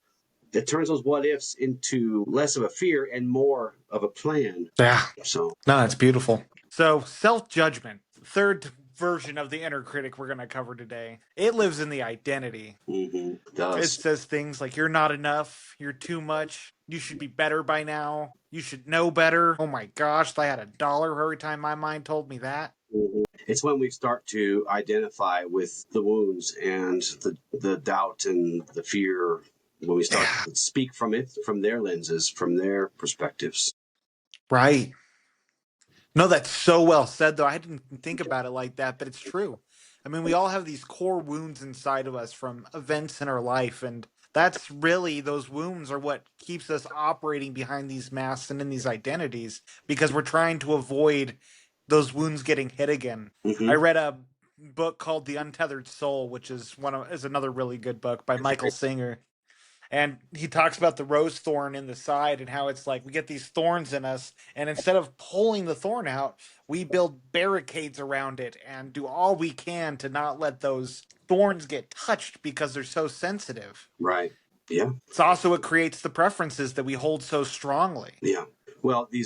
B: it turns those what ifs into less of a fear and more of a plan.
A: Yeah.
B: So,
A: No, that's beautiful. So, self-judgment, third version of the inner critic we're going to cover today. It lives in the identity.
B: it
A: It
B: does.
A: says things like, you're not enough, you're too much, you should be better by now, you should know better. Oh my gosh, I had $1 every time my mind told me that.
B: It's when we start to identify with the wounds and the doubt and the fear, when we start to speak from it, from their lenses, from their perspectives.
A: Right. No, that's so well said, though. I didn't think about it like that, but it's true. I mean, we all have these core wounds inside of us from events in our life, and that's really, those wounds are what keeps us operating behind these masks and in these identities because we're trying to avoid those wounds getting hit again. I read a book called The Untethered Soul, which is another really good book by Michael Singer. And he talks about the rose thorn in the side and how it's like we get these thorns in us, and instead of pulling the thorn out, we build barricades around it and do all we can to not let those thorns get touched because they're so sensitive.
B: Right. Yeah.
A: It's also what creates the preferences that we hold so strongly.
B: Yeah. Well, the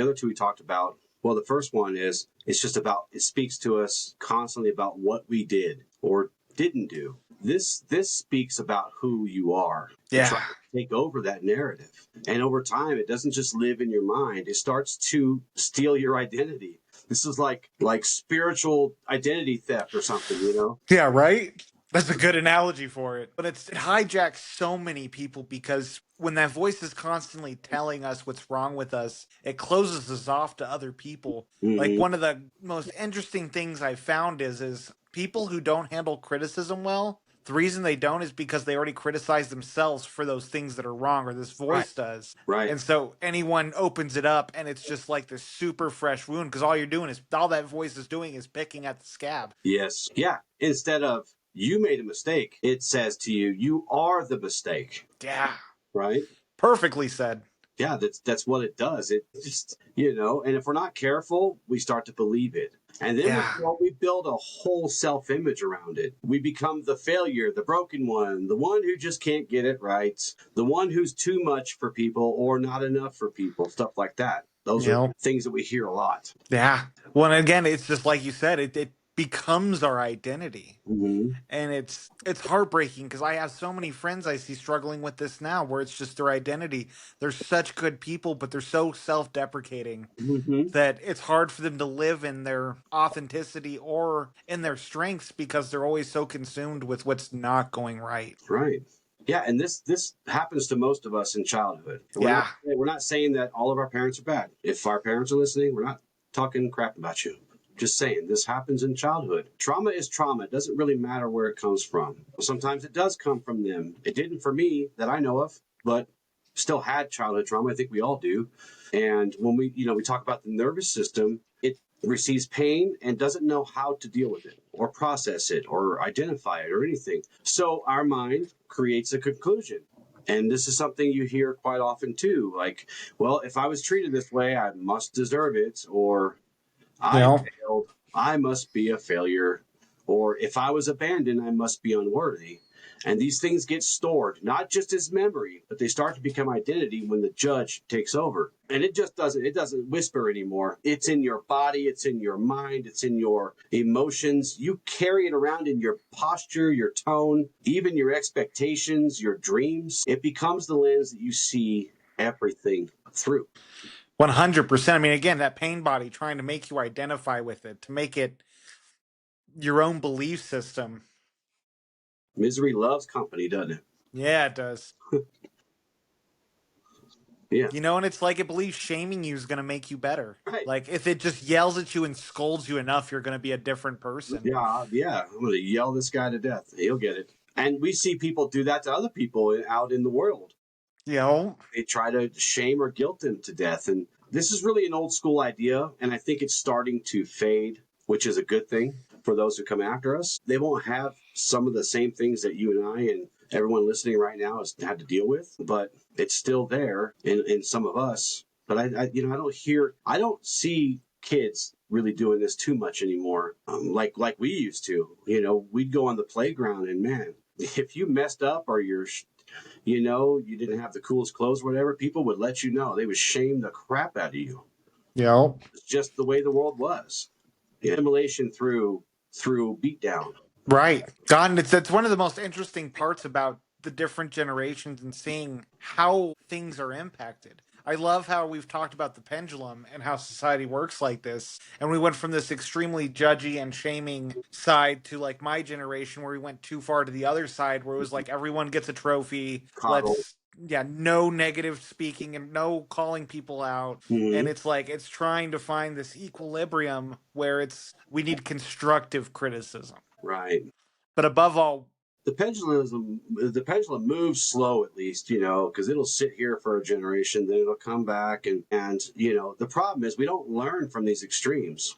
B: other two we talked about, well, the first one is it's just about, it speaks to us constantly about what we did or didn't do. This speaks about who you are.
A: Yeah.
B: Try to take over that narrative. And over time, it doesn't just live in your mind. It starts to steal your identity. This is like spiritual identity theft or something,
A: Yeah, right? That's a good analogy for it. But it hijacks so many people because when that voice is constantly telling us what's wrong with us, it closes us off to other people. Like one of the most interesting things I've found is people who don't handle criticism well, the reason they don't is because they already criticize themselves for those things that are wrong, or this voice does.
B: Right.
A: And so anyone opens it up and it's just like this super fresh wound because all that voice is doing is picking at the scab.
B: Yes. Yeah. Instead of you made a mistake, it says to you, you are the mistake.
A: Yeah.
B: Right?
A: Perfectly said.
B: Yeah, that's what it does. It just, and if we're not careful, we start to believe it. And then we build a whole self-image around it. We become the failure, the broken one, the one who just can't get it right, the one who's too much for people or not enough for people, stuff like that. Those are things that we hear a lot.
A: Yeah. Well, and again, it's just like you said, it becomes our identity. And it's heartbreaking because I have so many friends I see struggling with this now where it's just their identity. They're such good people, but they're so self-deprecating that it's hard for them to live in their authenticity or in their strengths because they're always so consumed with what's not going right.
B: Right. Yeah, and this happens to most of us in childhood. We're not saying that all of our parents are bad. If our parents are listening, we're not talking crap about you. Just saying, this happens in childhood. Trauma is trauma. It doesn't really matter where it comes from. Sometimes it does come from them. It didn't for me that I know of, but still had childhood trauma. I think we all do. And when we talk about the nervous system, it receives pain and doesn't know how to deal with it or process it or identify it or anything. So our mind creates a conclusion. And this is something you hear quite often too. Like, well, if I was treated this way, I must deserve it. Or I failed, I must be a failure. Or if I was abandoned, I must be unworthy. And these things get stored, not just as memory, but they start to become identity when the judge takes over. And it doesn't whisper anymore. It's in your body, it's in your mind, it's in your emotions. You carry it around in your posture, your tone, even your expectations, your dreams. It becomes the lens that you see everything through.
A: 100%. I mean, again, that pain body trying to make you identify with it, to make it your own belief system.
B: Misery loves company, doesn't it?
A: Yeah, it does.
B: Yeah.
A: And it's like it believes shaming you is going to make you better.
B: Right.
A: Like if it just yells at you and scolds you enough, you're going to be a different person.
B: Yeah. I'm going to yell this guy to death. He'll get it. And we see people do that to other people out in the world. They try to shame or guilt them to death. And this is really an old school idea, and I think it's starting to fade, which is a good thing for those who come after us. They won't have some of the same things that you and I and everyone listening right now has had to deal with, but it's still there in some of us. But I don't see kids really doing this too much anymore, like we used to. We'd go on the playground, and man, if you messed up or you didn't have the coolest clothes or whatever, people would let you know. They would shame the crap out of you.
A: Yeah.
B: It's just the way the world was. Assimilation through beatdown.
A: Right. God, and it's one of the most interesting parts about the different generations and seeing how things are impacted. I love how we've talked about the pendulum and how society works like this. And we went from this extremely judgy and shaming side to like my generation where we went too far to the other side where it was like everyone gets a trophy.
B: Coddle.
A: No negative speaking and no calling people out. And
B: Mm-hmm.
A: it's like it's trying to find this equilibrium where we need constructive criticism.
B: Right.
A: But above all,
B: The pendulum moves slow, at least, because it'll sit here for a generation, then it'll come back, and the problem is we don't learn from these extremes.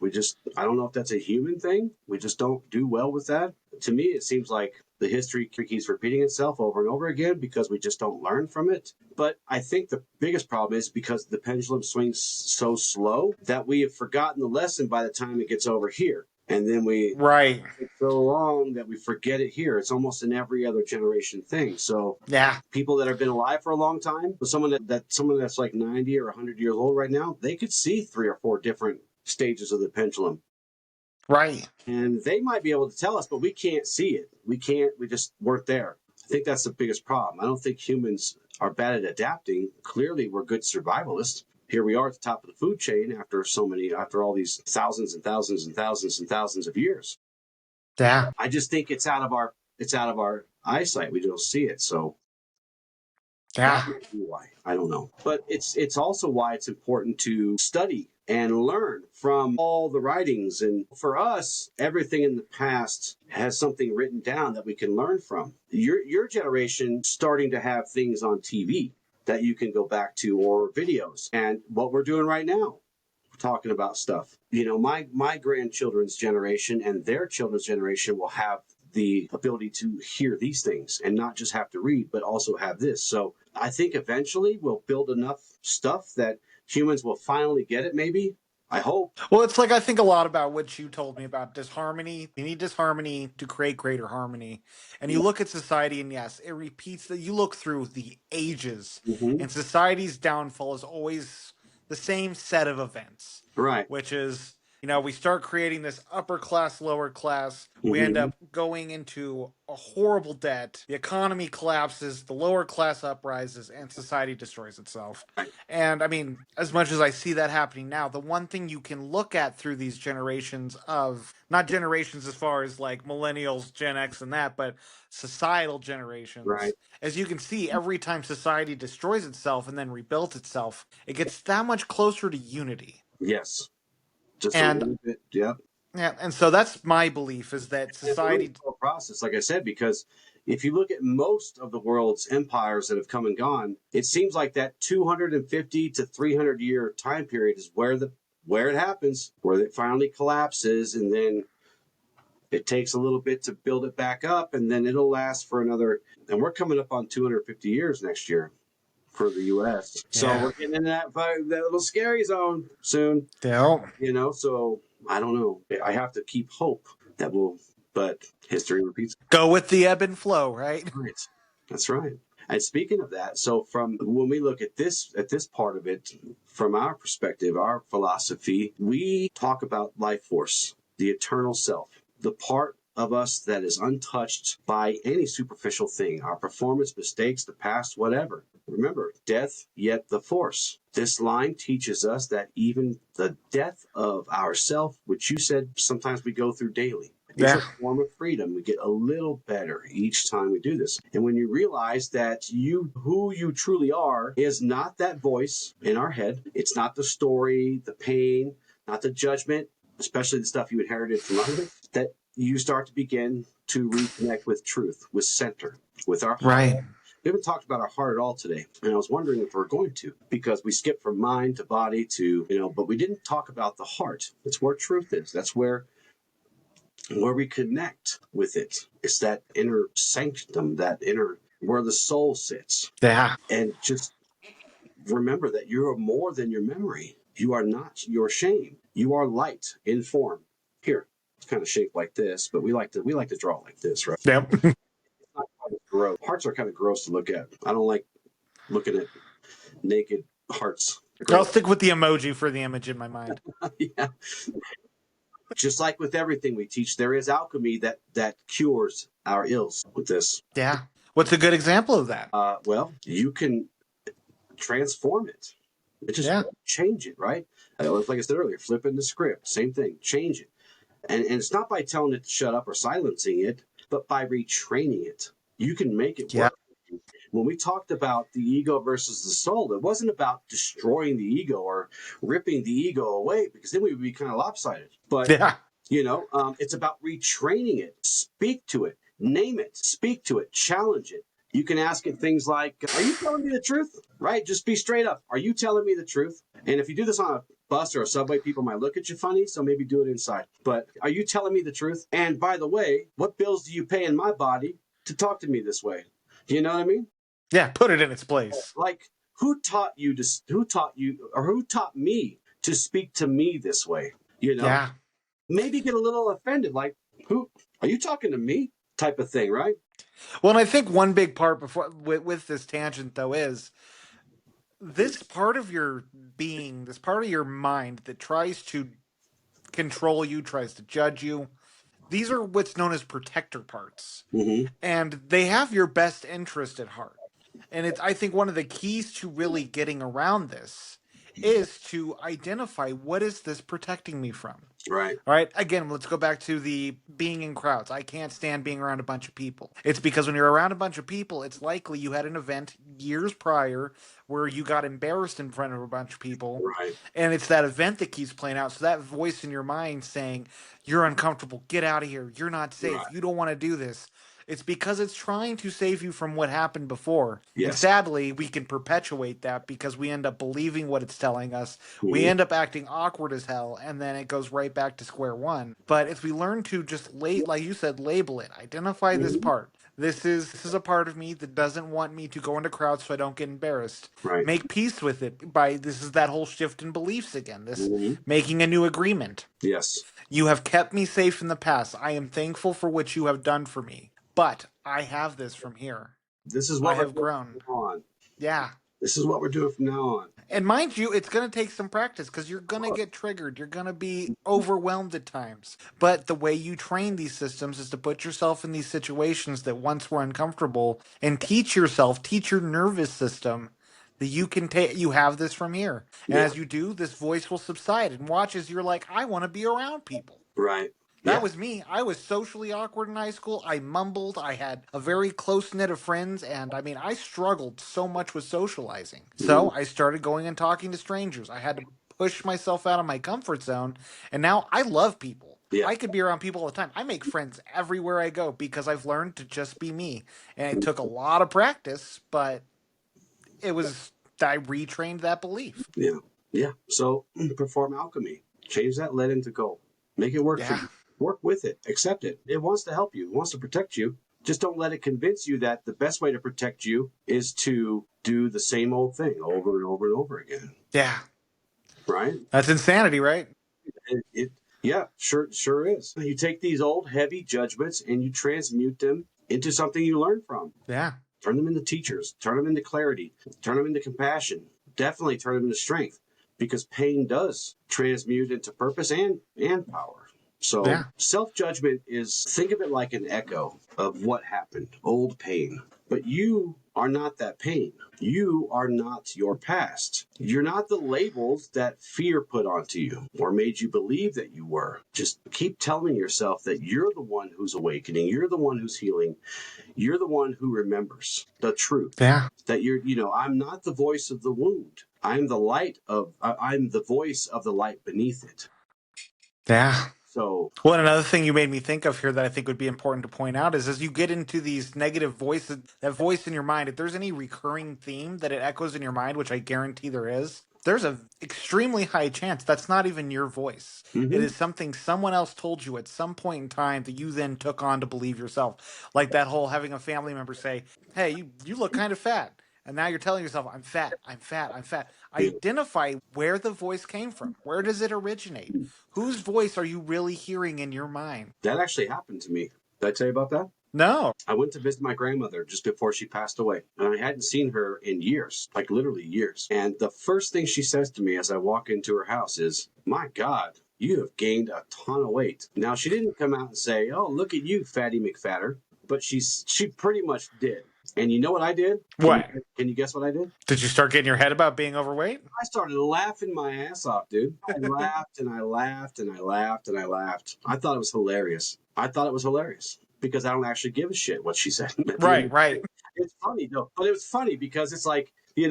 B: I don't know if that's a human thing. We just don't do well with that. To me, it seems like the history keeps repeating itself over and over again because we just don't learn from it. But I think the biggest problem is because the pendulum swings so slow that we have forgotten the lesson by the time it gets over here. And then
A: right.
B: it's so long that we forget it here. It's almost an every other generation thing. So
A: Yeah.
B: people that have been alive for a long time, someone that's like 90 or 100 years old right now, they could see 3 or 4 different stages of the pendulum.
A: Right.
B: And they might be able to tell us, but we can't see it. We just weren't there. I think that's the biggest problem. I don't think humans are bad at adapting. Clearly, we're good survivalists. Here we are at the top of the food chain after all these thousands and thousands and thousands and thousands of years.
A: Yeah.
B: I just think it's out of our eyesight. We don't see it. So
A: Yeah.
B: that might be why. I don't know. But it's also why it's important to study and learn from all the writings. And for us, everything in the past has something written down that we can learn from. Your generation starting to have things on TV that you can go back to, or videos. And what we're doing right now, we're talking about stuff. My grandchildren's generation and their children's generation will have the ability to hear these things and not just have to read, but also have this. So I think eventually we'll build enough stuff that humans will finally get it, maybe. I hope.
A: Well, it's like I think a lot about what you told me about disharmony. You need disharmony to create greater harmony. And you look at society, and yes, it repeats that. You look through the ages,
B: Mm-hmm.
A: and society's downfall is always the same set of events,
B: Right.
A: which is, we start creating this upper class, lower class. We end
B: Mm-hmm.
A: up going into a horrible debt. The economy collapses, the lower class uprises, and society destroys itself.
B: Right.
A: And I mean, as much as I see that happening now, the one thing you can look at through these generations of, not generations as far as like millennials, Gen X, and that, but societal generations,
B: Right.
A: as you can see, every time society destroys itself and then rebuilds itself, it gets that much closer to unity.
B: Yes. Just a
A: And
B: little bit. Yep.
A: yeah, and so that's my belief is that
B: It's a really
A: society.
B: slow process, like I said, because if you look at most of the world's empires that have come and gone, it seems like that 250 to 300 year time period is where it happens, where it finally collapses, and then it takes a little bit to build it back up, and then it'll last for another. And we're coming up on 250 years next year for the U.S. So
A: Yeah.
B: we're getting in that little scary zone soon.
A: Yeah.
B: So I don't know. I have to keep hope that but history repeats.
A: Go with the ebb and flow, right?
B: Right. That's right. And speaking of that, so from when we look at this part of it, from our perspective, our philosophy, we talk about life force, the eternal self, the part of us that is untouched by any superficial thing, our performance, mistakes, the past, whatever. Remember, death, yet the force. This line teaches us that even the death of ourself, which you said sometimes we go through daily, is
A: Yeah.
B: a form of freedom. We get a little better each time we do this. And when you realize that who you truly are is not that voice in our head, it's not the story, the pain, not the judgment, especially the stuff you inherited from others, that you start to begin to reconnect with truth, with center, with our heart,
A: Right.
B: We haven't talked about our heart at all today. And I was wondering if we're going to, because we skipped from mind to body to, but we didn't talk about the heart. That's where truth is. That's where we connect with it. It's that inner sanctum, that inner where the soul sits.
A: Yeah.
B: And just remember that you are more than your memory. You are not your shame. You are light in form. Here, it's kind of shaped like this, but we like to draw like this, right?
A: Yep.
B: It's not quite as gross. Hearts are kind of gross to look at. I don't like looking at naked hearts.
A: I'll stick with the emoji for the image in my mind.
B: Yeah. Just like with everything we teach, there is alchemy that cures our ills with this.
A: Yeah. What's a good example of that?
B: Well, you can transform it. Just change it, right? Like I said earlier, flipping the script, same thing, change it. And it's not by telling it to shut up or silencing it, but by retraining it. You can make it work. When we talked about the ego versus the soul, it wasn't about destroying the ego or ripping the ego away, because then we would be kind of lopsided. But, it's about retraining it. Speak to it, name it, speak to it, challenge it. You can ask it things like, are you telling me the truth? Right? Just be straight up. Are you telling me the truth? And if you do this on a bus or a subway, people might look at you funny, so maybe do it inside. But are you telling me the truth? And by the way, what bills do you pay in my body to talk to me this way? Do you know what I mean?
A: Yeah, put it in its place.
B: Like, who taught me to speak to me this way?
A: Yeah.
B: Maybe get a little offended, like, who are you talking to me? Type of thing, right?
A: Well, and I think one big part with this tangent though is this part of your being, this part of your mind that tries to control you, tries to judge you. These are what's known as protector parts.
B: Mm-hmm.
A: And they have your best interest at heart. And it's, I think, one of the keys to really getting around this is to identify, what is this protecting me from?
B: Right.
A: All right. Again, let's go back to the being in crowds. I can't stand being around a bunch of people. It's because when you're around a bunch of people, it's likely you had an event years prior where you got embarrassed in front of a bunch of people.
B: Right.
A: And it's that event that keeps playing out. So that voice in your mind saying, you're uncomfortable, get out of here, you're not safe, you don't want to do this. It's because it's trying to save you from what happened before. Yes. And sadly, we can perpetuate that because we end up believing what it's telling us. Mm-hmm. We end up acting awkward as hell, and then it goes right back to square one. But if we learn to just, like you said, label it, identify mm-hmm. this part. This is a part of me that doesn't want me to go into crowds so I don't get embarrassed. Right. Make peace with it this is that whole shift in beliefs again. This mm-hmm. making a new agreement.
B: Yes.
A: You have kept me safe in the past. I am thankful for what you have done for me. But I have this from here.
B: This is what
A: I have grown.
B: On.
A: Yeah.
B: This is what we're doing from now on.
A: And mind you, it's going to take some practice because you're going to get triggered. You're going to be overwhelmed at times. But the way you train these systems is to put yourself in these situations that once were uncomfortable and teach your nervous system that you can you have this from here. And as you do, this voice will subside, and watch as you're like, I want to be around people.
B: Right.
A: That was me. I was socially awkward in high school. I mumbled. I had a very close knit of friends. And I mean, I struggled so much with socializing. So I started going and talking to strangers. I had to push myself out of my comfort zone. And now I love people. Yeah. I could be around people all the time. I make friends everywhere I go because I've learned to just be me. And it took a lot of practice, but I retrained that belief.
B: Yeah. Yeah. So perform alchemy. Change that lead into gold. Make it work for you. Work with it. Accept it. It wants to help you. It wants to protect you. Just don't let it convince you that the best way to protect you is to do the same old thing over and over and over again.
A: Yeah.
B: Right?
A: That's insanity, right?
B: Yeah, sure is. You take these old heavy judgments and you transmute them into something you learn from.
A: Yeah.
B: Turn them into teachers. Turn them into clarity. Turn them into compassion. Definitely turn them into strength, because pain does transmute into purpose and power. So self-judgment is, think of it like an echo of what happened, old pain. But you are not that pain. You are not your past. You're not the labels that fear put onto you or made you believe that you were. Just keep telling yourself that you're the one who's awakening. You're the one who's healing. You're the one who remembers the truth.
A: Yeah.
B: That I'm not the voice of the wound. I'm the voice of the light beneath it.
A: Yeah.
B: So,
A: Well, and another thing you made me think of here that I think would be important to point out is as you get into these negative voices, that voice in your mind, if there's any recurring theme that it echoes in your mind, which I guarantee there is, there's a extremely high chance that's not even your voice. It
B: mhm.
A: is something someone else told you at some point in time that you then took on to believe yourself. Like that whole having a family member say, "Hey, you look kind of fat." And now you're telling yourself, "I'm fat, I'm fat, I'm fat."
B: Yeah.
A: Identify where the voice came from. Where does it originate? Whose voice are you really hearing in your mind?
B: That actually happened to me. Did I tell you about that?
A: No.
B: I went to visit my grandmother just before she passed away, and I hadn't seen her in years, like literally years. And the first thing she says to me as I walk into her house is, "My God, you have gained a ton of weight." Now, she didn't come out and say, "Oh, look at you, fatty McFatter," but she pretty much did. And you know what I did?
A: What?
B: Can you guess what I did?
A: Did you start getting your head about being overweight?
B: I started laughing my ass off, dude. I laughed and I laughed and I laughed and I laughed. I thought it was hilarious. I thought it was hilarious because I don't actually give a shit what she said at the end
A: Right,
B: of the day.
A: right.
B: It's funny though, but it was funny because it's like, it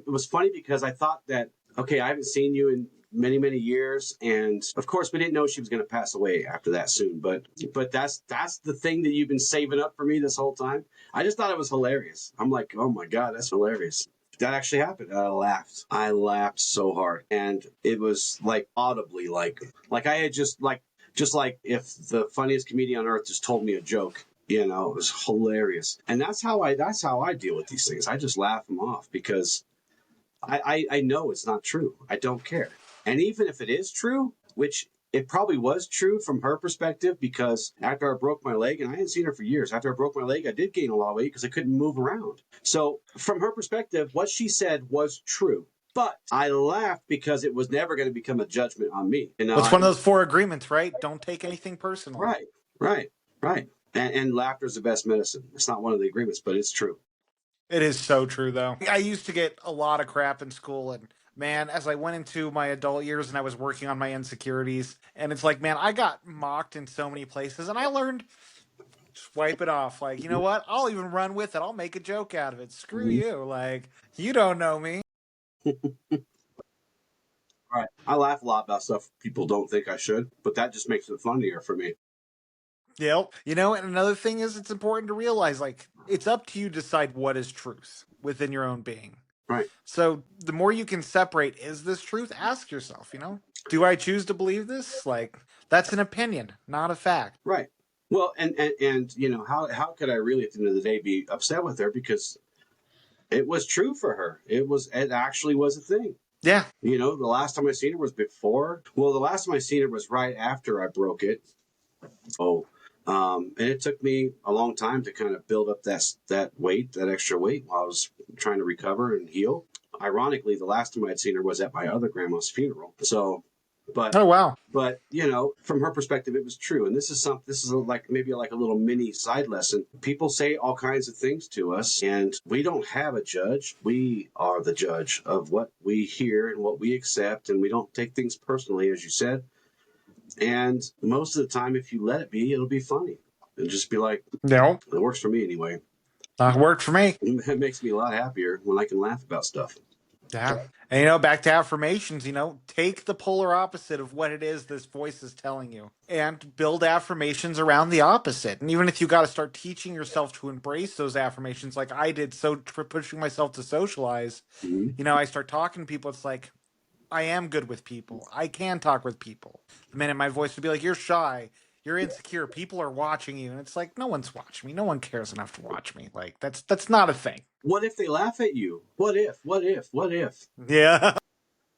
B: was funny because I thought that, okay, I haven't seen you in many, many years. And of course we didn't know she was going to pass away after that soon, but that's the thing that you've been saving up for me this whole time. I just thought it was hilarious. I'm like, oh my God, that's hilarious. That actually happened. I laughed. I laughed so hard, and it was like audibly, like I had just like if the funniest comedian on earth just told me a joke. You know, it was hilarious, and that's how I deal with these things. I just laugh them off because I know it's not true. I don't care. And even if it is true, which it probably was true from her perspective, because after I broke my leg, and I hadn't seen her for years, after I broke my leg, I did gain a lot of weight because I couldn't move around. So from her perspective, what she said was true. But I laughed because it was never going to become a judgment on me. You know,
A: Well, it's one of those four agreements, right? Don't take anything personally.
B: right, right, right. And laughter is the best medicine. It's not one of the agreements, but it's true.
A: It is so true, though. I used to get a lot of crap in school, and man, as I went into my adult years and I was working on my insecurities, and it's like, man, I got mocked in so many places, and I learned just wipe it off. Like, you know what? I'll even run with it. I'll make a joke out of it. Screw
B: Mhm.
A: you. Like, you don't know me.
B: Right. I laugh a lot about stuff people don't think I should, but that just makes it funnier for me.
A: Yep. You know, and another thing is it's important to realize like it's up to you to decide what is truth within your own being.
B: Right.
A: So the more you can separate, is this truth? Ask yourself, do I choose to believe this? Like, that's an opinion, not a fact.
B: Right. Well, and you know, how could I really at the end of the day be upset with her because it was true for her. It actually was a thing.
A: Yeah.
B: You know, the last time I seen her was before. Well, the last time I seen her was right after I broke it. Oh, and it took me a long time to kind of build up that weight, that extra weight, while I was trying to recover and heal. Ironically, the last time I'd seen her was at my other grandma's funeral. So, but
A: Oh, wow.
B: but you know, from her perspective, it was true. And this is like maybe like a little mini side lesson. People say all kinds of things to us, and we don't have a judge. We are the judge of what we hear and what we accept, and we don't take things personally, as you said. And most of the time, if you let it be, it'll be funny. And just be like,
A: No,
B: it works for me anyway.
A: that worked for me.
B: It makes me a lot happier when I can laugh about stuff.
A: Yeah. And back to affirmations, take the polar opposite of what it is this voice is telling you and build affirmations around the opposite. And even if you got to start teaching yourself to embrace those affirmations, like I did, so pushing myself to socialize,
B: Mhm.
A: I start talking to people. It's like, I am good with people. I can talk with people. The minute my voice would be like, you're shy, you're insecure, people are watching you. And it's like, no one's watching me. No one cares enough to watch me. Like, that's not a thing.
B: What if they laugh at you? What if? What if? What if?
A: Yeah.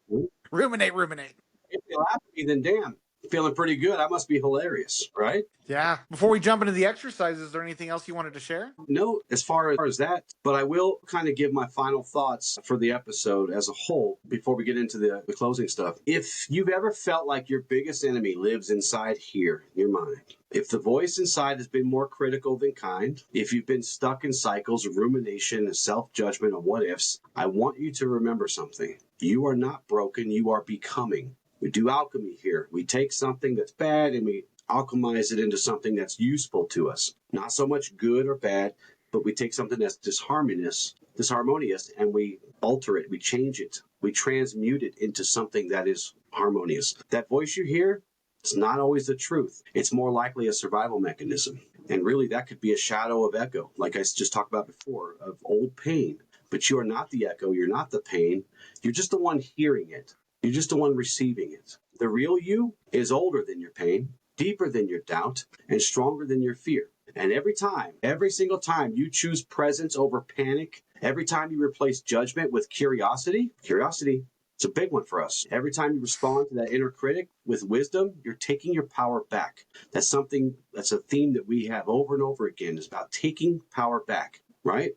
B: If
A: Ruminate, ruminate.
B: they laugh at me, then damn, feeling pretty good. I must be hilarious, right?
A: Yeah. Before we jump into the exercise, is there anything else you wanted to share?
B: No, as far as that, but I will kind of give my final thoughts for the episode as a whole before we get into the closing stuff. If you've ever felt like your biggest enemy lives inside here, your mind, if the voice inside has been more critical than kind, if you've been stuck in cycles of rumination and self-judgment and what-ifs, I want you to remember something. You are not broken, you are becoming. We do alchemy here. We take something that's bad and we alchemize it into something that's useful to us. Not so much good or bad, but we take something that's disharmonious, and we alter it, we change it, we transmute it into something that is harmonious. That voice you hear, It's not always the truth. It's more likely a survival mechanism. And really, that could be a shadow of echo, like I just talked about before, of old pain. But you are not the echo. You're not the pain. You're just the one hearing it. You're just the one receiving it. The real you is older than your pain, deeper than your doubt, and stronger than your fear. And every single time you choose presence over panic, every time you replace judgment with curiosity, it's a big one for us. Every time you respond to that inner critic with wisdom, you're taking your power back. That's a theme that we have over and over again, is about taking power back, right?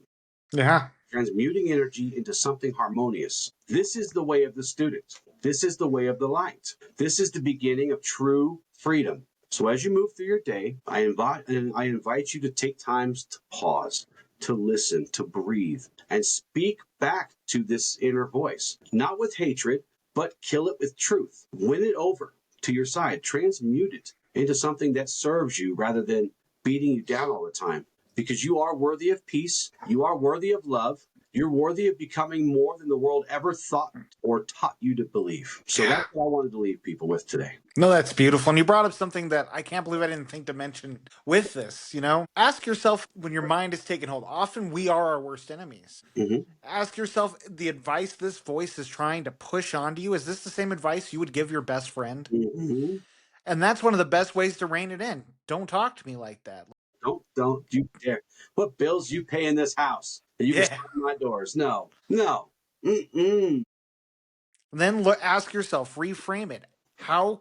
A: Yeah.
B: Transmuting energy into something harmonious. This is the way of the student. This is the way of the light. This is the beginning of true freedom. So as you move through your day, I invite you to take times to pause, to listen, to breathe, and speak back to this inner voice. Not with hatred, but kill it with truth. Win it over to your side. Transmute it into something that serves you rather than beating you down all the time. Because you are worthy of peace. You are worthy of love. You're worthy of becoming more than the world ever thought or taught you to believe. So that's what I wanted to leave people with today.
A: No, that's beautiful. And you brought up something that I can't believe I didn't think to mention with this, Ask yourself when your mind is taken hold. Often we are our worst enemies.
B: Mm-hmm.
A: Ask yourself the advice this voice is trying to push onto you. Is this the same advice you would give your best friend?
B: Mm-hmm.
A: And that's one of the best ways to rein it in. Don't talk to me like that.
B: Don't you dare. What bills you pay in this house? And you can
A: Yeah.
B: slam my doors. No. Mm-mm.
A: Then ask yourself, reframe it. How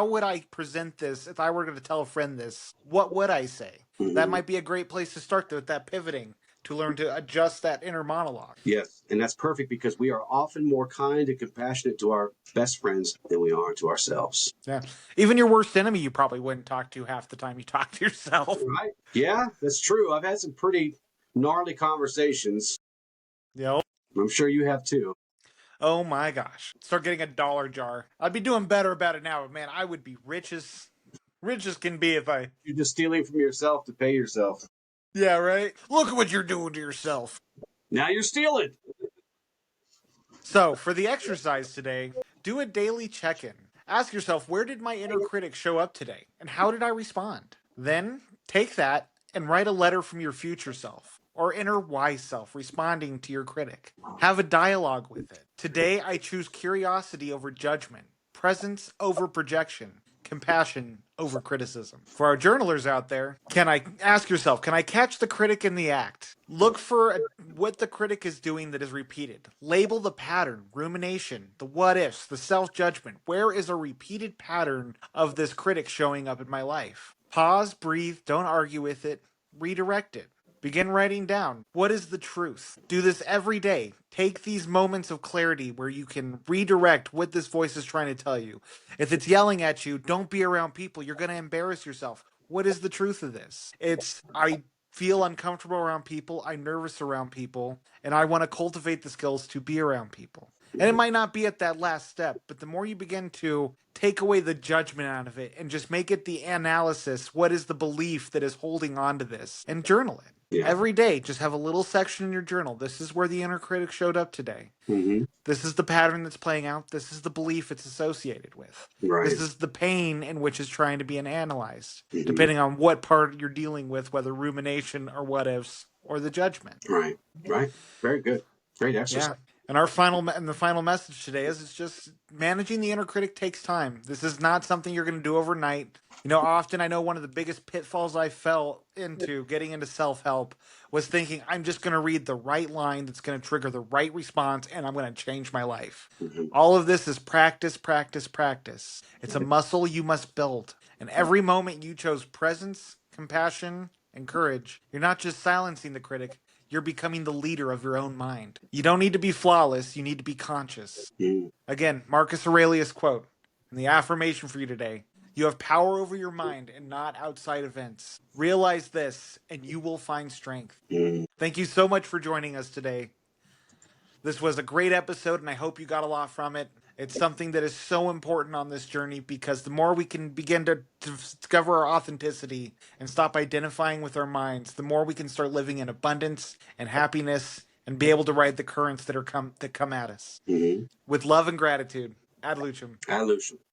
A: would I present this if I were going to tell a friend this? What would I say? That
B: Mm-hmm.
A: might be a great place to start with that pivoting to learn to adjust that inner monologue.
B: Yes, and that's perfect because we are often more kind and compassionate to our best friends than we are to ourselves.
A: Yeah. Even your worst enemy you probably wouldn't talk to half the time you talk to yourself.
B: Right? Yeah, that's true. I've had some pretty gnarly conversations.
A: Yep.
B: I'm sure you have too.
A: Oh my gosh. Start getting a dollar jar. I'd be doing better about it now, but man, I would be rich as can be if I.
B: You're just stealing from yourself to pay yourself.
A: Yeah, right? Look at what you're doing to yourself.
B: Now you're stealing.
A: So, for the exercise today, do a daily check in. Ask yourself, where did my inner critic show up today? And how did I respond? Then, take that and write a letter from your future self or inner wise self responding to your critic. Have a dialogue with it. Today, I choose curiosity over judgment, presence over projection, compassion over criticism. For our journalers out there, ask yourself, can I catch the critic in the act? Look for what the critic is doing that is repeated. Label the pattern, rumination, the what-ifs, the self-judgment. Where is a repeated pattern of this critic showing up in my life? Pause, breathe, don't argue with it, redirect it. Begin writing down, what is the truth? Do this every day. Take these moments of clarity where you can redirect what this voice is trying to tell you. If it's yelling at you, don't be around people. You're going to embarrass yourself. What is the truth of this? I feel uncomfortable around people, I'm nervous around people, and I want to cultivate the skills to be around people. And it might not be at that last step, but the more you begin to take away the judgment out of it and just make it the analysis, what is the belief that is holding on to this, and journal it. Yeah. Every day, just have a little section in your journal. This is where the inner critic showed up today.
B: Mm-hmm.
A: This is the pattern that's playing out. This is the belief it's associated with.
B: Right.
A: This is the pain in which it's trying to be analyzed, depending on what part you're dealing with, whether rumination or what-ifs or the judgment.
B: Right. Very good. Great exercise.
A: Yeah. And the final message today is it's just managing the inner critic takes time. This is not something you're going to do overnight. Often I know one of the biggest pitfalls I fell into getting into self-help was thinking I'm just going to read the right line that's going to trigger the right response and I'm going to change my life. Mm-hmm. All of this is practice, practice, practice. It's a muscle you must build. And every moment you chose presence, compassion, and courage, you're not just silencing the critic, you're becoming the leader of your own mind. You don't need to be flawless, you need to be conscious. Again, Marcus Aurelius quote, and the affirmation for you today, you have power over your mind and not outside events. Realize this, and you will find strength. Thank you so much for joining us today. This was a great episode, and I hope you got a lot from it. It's something that is so important on this journey because the more we can begin to discover our authenticity and stop identifying with our minds, the more we can start living in abundance and happiness and be able to ride the currents that come at us. Mm-hmm. With love and gratitude. Ad lucem.
B: Ad lucem.